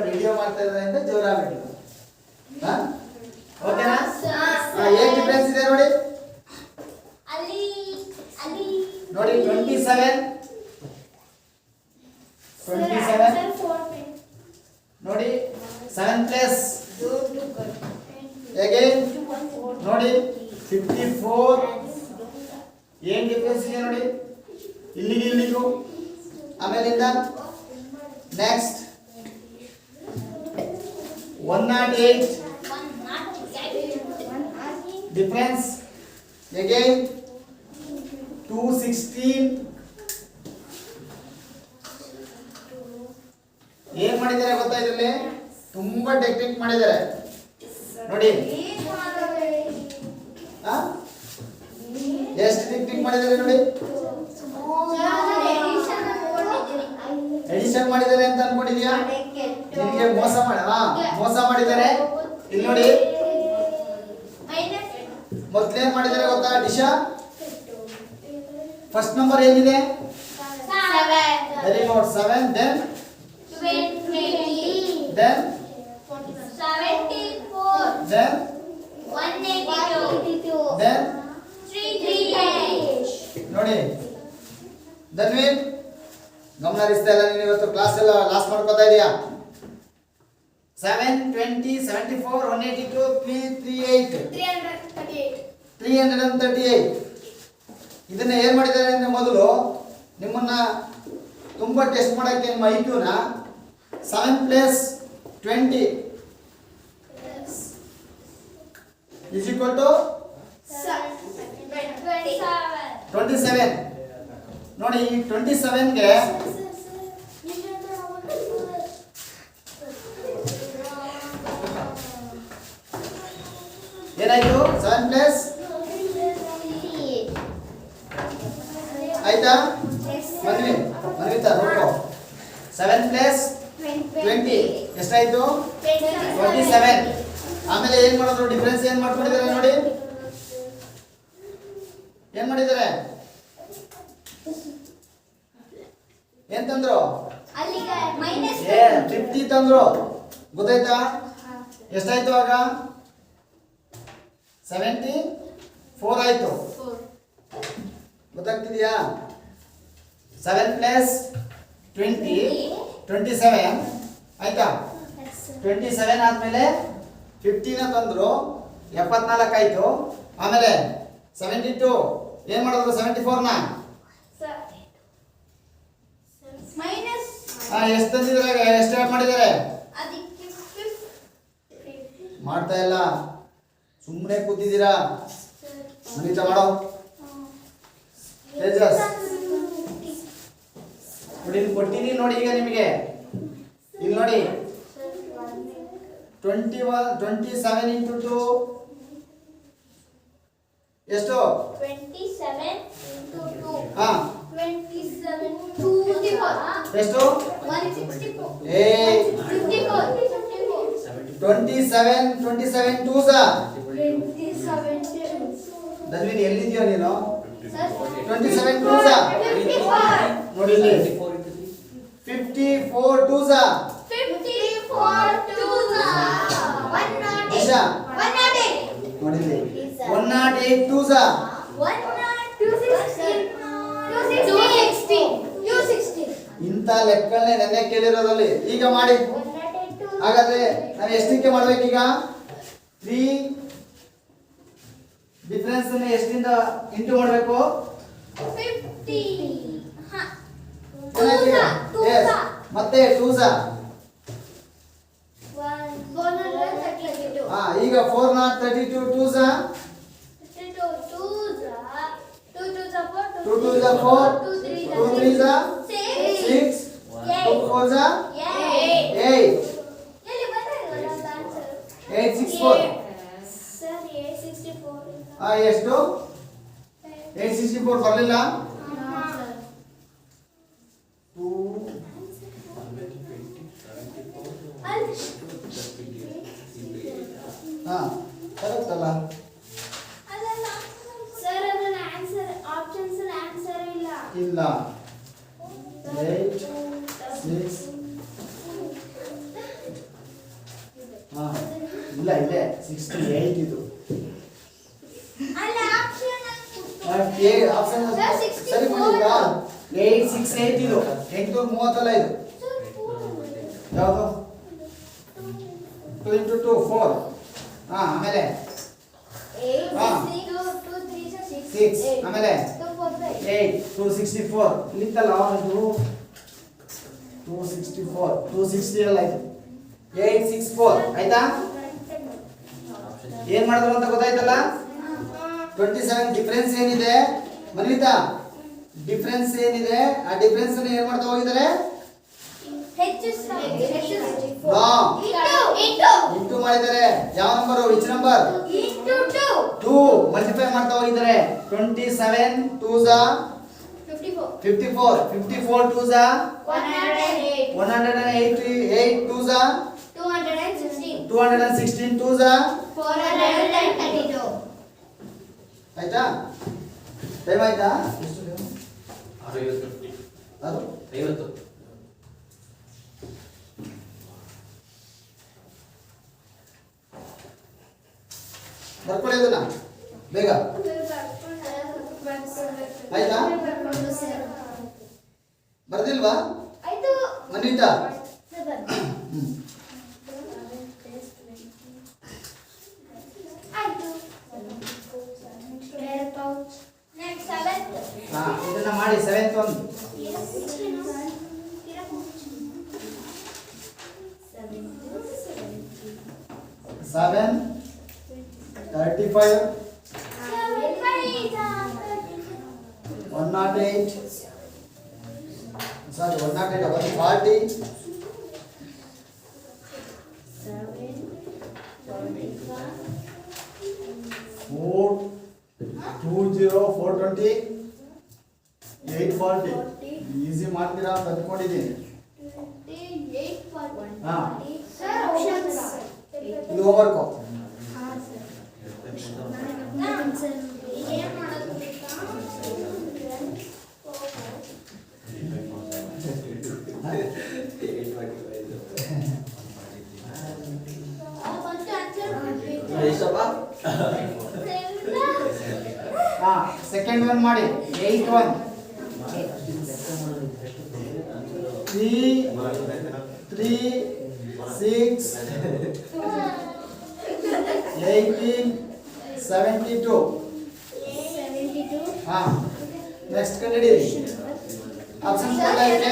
ವಿಡಿಯೋ ಮಾಡ್ತಾ ಇದ್ದಾರೆ ಅಂತ ಜೋರಾಗಬೇಕು. ಓಕೆನಾ? ಏನ್ ಡಿಫರೆನ್ಸ್ ಇದೆ ನೋಡಿ. ನೋಡಿ 27 ನೋಡಿ 7 ಪ್ಲಸ್ ಅಗೇನ್ ನೋಡಿ 54. ಏನ್ ಡಿಫರೆನ್ಸ್ ಇದೆ ನೋಡಿ ಇಲ್ಲಿಗೆ ಇಲ್ಲಿಗೂ. ಆಮೇಲಿಂದ ನೆಕ್ಸ್ಟ್ 108 ಡಿಫರೆನ್ಸ್. ಅಗೇನ್ 216. ಏನ್ ಮಾಡಿದ್ದಾರೆ ಗೊತ್ತಾ? ಇದರಲ್ಲಿ ತುಂಬಾ ಟೆಕ್ನಿಕ್ ಮಾಡಿದ್ದಾರೆ ನೋಡಿ. ಎಷ್ಟು ಟೆಕ್ನಿಕ್ ಮಾಡಿದ್ದಾರೆ ನೋಡಿ. ಎಡಿಷನ್ ಮಾಡಿದ್ದಾರೆ ಅಂತ ಅನ್ಕೊಂಡಿದ್ಯಾ? ನಿಮಗೆ ಮೋಸ ಮಾಡಿದ್ದಾರೆ. ಇಲ್ಲಿ ನೋಡಿ ಮೊದ್ಲೇನ್ ಮಾಡಿದ್ದಾರೆ ಗೊತ್ತಾ? ಡಿಶಾ ಫಸ್ಟ್ ನಂಬರ್ ಏನಿದೆ? Very good. 7 then 74 then 182 then 338 ನೋಡಿ ಧನ್ವೀರ್ ಗಮನ ಹರಿಸ್ತಾ ಇಲ್ಲ ನೀನು. ಇವತ್ತು ಕ್ಲಾಸ್ ಎಲ್ಲ ಲಾಸ್ ಮಾಡ್ಕೋತಾ ಇದೀಯಾ? 7 20 74 182 338 338. ಇದನ್ನ ಏನ್ ಮಾಡಿದ್ದಾರೆ ಅಂದ್ರೆ ಮೊದಲು ನಿಮ್ಮನ್ನ ತುಂಬಾ ಟೆಸ್ಟ್ ಮಾಡಕ್ಕೆ ನಿಮ್ಮ ಐಕ್ಯೂನ 7 ಪ್ಲಸ್ 20 is equal to 27. ನೋಡಿ ಈ 27 ಗೆ ಏನಾಯ್ತು? 7 ಪ್ಲಸ್ ಆಯ್ತಾ? ಮನ್ವಿತಾ ನೋಡ್ಕೋ. 7 ಪ್ಲಸ್ 20 ಎಷ್ಟಾಯ್ತು? 27. ಆಮೇಲೆ ಏನ್ ಮಾಡಿದ್ರು? ಡಿಫರೆನ್ಸ್ ಏನ್ ಮಾಡ್ಕೊಂಡಿದ್ದಾರೆ ನೋಡಿ. ಏನ್ ಮಾಡಿದ್ದಾರೆ? ಏನ್ ತಂದ್ರು? 50 ತಂದ್ರು. ಗೊತ್ತಾಯ್ತಾ? ಎಷ್ಟಾಯ್ತು ಆಗ? 74 ಆಯ್ತು. ಗೊತ್ತಾಗ್ತಿದ್ಯಾ? 7 ಪ್ಲಸ್ 20 27 ಆಯ್ತಾ? 27 ಆದ್ಮೇಲೆ 15 ತಂದ್ರು 74 ಆಯ್ತು. ಆಮೇಲೆ 72 ಏನ್ ಮಾಡಿದ್ರು? 74 ನ ಎಷ್ಟು ತಂದಿದ್ದಾರೆ? ಎಷ್ಟು ಆಡ್ ಮಾಡಿದ್ದಾರೆ? ಮಾಡ್ತಾ ಇಲ್ಲ, ಸುಮ್ಮನೆ ಕೂತಿದ್ದೀರಾ. ಮನಿತ ಮಾಡೋ ತೇಜಸ್ ನೋಡಿ ಕೊಟ್ಟಿದ್ದೀನಿ ನೋಡಿ. ಈಗ ನಿಮಗೆ ಇಲ್ಲಿ ನೋಡಿ 27 into 2 ಎಷ್ಟು? 27 into 2 ಹಾ 27 2 ಎಷ್ಟು? 164 ಏ 54 27 2s 27 ಧನ್ವಿನ್ ಎಲ್ಲಿದ್ಯೋ ನೀನು? ಸರ್ 27 2s ನೋಡಿ ಇಲ್ಲಿ 54 2s 54 2s 108 ದಿಶಾ 108 ನೋಡಿ ಇಲ್ಲಿ 108 2s 216 ಇಂಥ ಲೆಕ್ಕಗಳನ್ನೇ ನೆನ್ನೆ ಕೇಳಿರೋದಲ್ಲಿ. ಈಗ ಮಾಡಿ. ಹಾಗಾದ್ರೆ ನಾನು ಎಷ್ಟಕ್ಕೆ ಮಾಡ್ಬೇಕೀಗ? 3 ಡಿಫರೆನ್ಸ್ ಅನ್ನು ಎಷ್ಟಿಂದ ಇಂಟು ಮಾಡಬೇಕು? 50. ಹಾ. Yes. ಮತ್ತೆ 2 ಸ 432. ಈಗ 432 2 ಸ 2 2 ಸ 4 2 3 ಸ 6 2 4 ಸ 8 864 ಎಷ್ಟು 864 ಬರಲಿಲ್ಲ. 2 ಕರೆಕ್ಟ್ ಅಲ್ಲ? ಇಲ್ಲ 8 6 ಇಲ್ಲ ಇದೆ 68 ಇದು ಆಪ್ಷನ್ ಸರಿ ಮಾಡಿದ್ರಾ? 868 ಇದು 830 ಇದು ಯಾವುದು? 2 into 2 4 ಆಮೇಲೆ 6 ಆಮೇಲೆ 8 264 ಇಲ್ಲಿತ್ತಲ್ಲ ಇದು 264 260 ಅಲ್ಲ ಇದು 864 ಆಯ್ತಾ? ಏನ್ ಮಾಡಿದ್ರು ಅಂತ ಗೊತ್ತಾಯ್ತಲ್ಲ? 27 ಡಿಫರೆನ್ಸ್ ಏನಿದೆ ಮನಿತಾ? ಡಿಫರೆನ್ಸ್ ಏನಿದೆ ಆ ಡಿಫರೆನ್ಸ್ ಅನ್ನು ಏನ್ ಮಾಡ್ತಾ ಹೋಗಿದ್ದಾರೆ? ಇಂಟು ಮಾಡಿದ್ದಾರೆ. ಯಾವ ನಂಬರ್? Which number? 2 ಮಲ್ಟಿಪ್ಲೈ ಮಾಡ್ತಾ ಹೋಗಿದ್ದಾರೆ. 27 2 ಸ 54 54 2 ಸ 108 2 ಸ 216 2 ಸ 432. ಆಯ್ತಾ? ಟೈಮ್ ಆಯ್ತಾ? ಎಷ್ಟು ಅದು 50 ಬರ್ಕೊಳ್ಳಿ ಅದನ್ನ ಬೇಗ. ಆಯ್ತಾ? ಬರ್ದಿಲ್ವಾ ಮನಿತಾ? ಇದನ್ನ ಮಾಡಿ 7th ಒಂದು 7 35 108 sorry 108 140 420 420 840 ಈಸಿ ಮಾಡ್ತೀರಾ ಅಂತ ಅಂದ್ಕೊಂಡಿದ್ದೀನಿ. ಇದು ಹೋಮ್ವರ್ಕ್. ಸೆಕೆಂಡ್ ಒನ್ ಮಾಡಿ 8 1 3 3 6 18 72 ನೆಕ್ಸ್ಟ್ ಕಂಡುಹಿಡಿಯಿರಿ. ಆಪ್ಷನ್ ಕೊಡಲಾಗಿದೆ.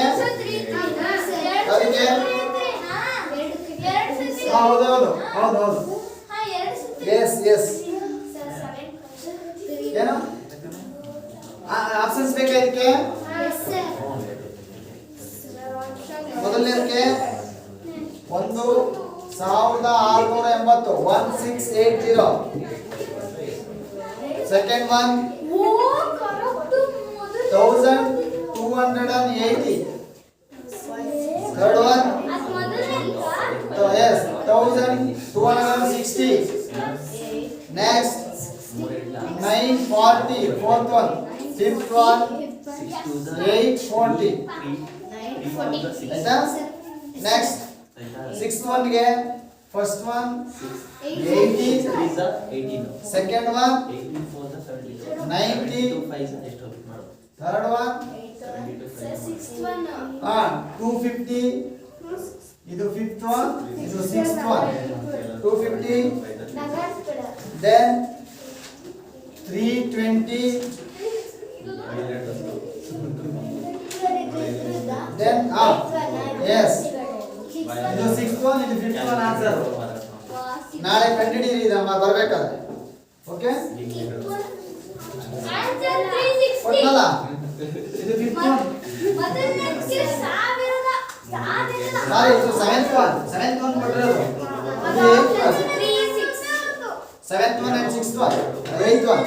ಹೌದು ಹೌದು ಹೌದು ಹೌದು ಎಸ್ ಎಸ್ ಏನು ಆಪ್ಷನ್ಸ್ ಬೇಕಾ ಇದಕ್ಕೆ? ಮೊದಲನೇದಕ್ಕೆ 1680 1680. Second one 1280. Third one yes 1260. next 940. fourth one. fifth one 840. ಆಯ್ತಾ? ನೆಕ್ಸ್ಟ್ ಸಿಕ್ಸ್ತ್ ಒನ್ ಗೆ first one 80. Second one 90. Third one 250. ಇದು ಫಿಫ್ತ್ ಒನ್ ಇದು sixth one 250 then 320, then yes, ಇದು 6th one, ಇದು 5th one answer. ನಾಳೆ ಕಂಡುಹಿಡಿಯಿರಿ ಇದನ್ನ ಬರಬೇಕಾದ್ರೆ. ಓಕೆ ಕೊಟ್ಟನಲ್ಲ, ಇದು 5th one. ಸಾರಿ, ಇದು 7th one. 7th one ಕೊಟ್ಟಿರೋದು. ಇದು 8th one. 7th one and 6th one. 8th one.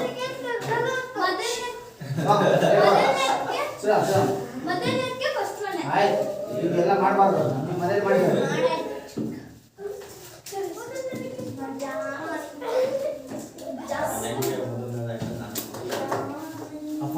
ಆಯ್ತು, ಈಗೆಲ್ಲ ಮಾಡಬಾರ್ದು, ನಿಮ್ಮ ಮನೇಲಿ ಮಾಡಿದ್ದಾರೆ. ಅಪ್ಪ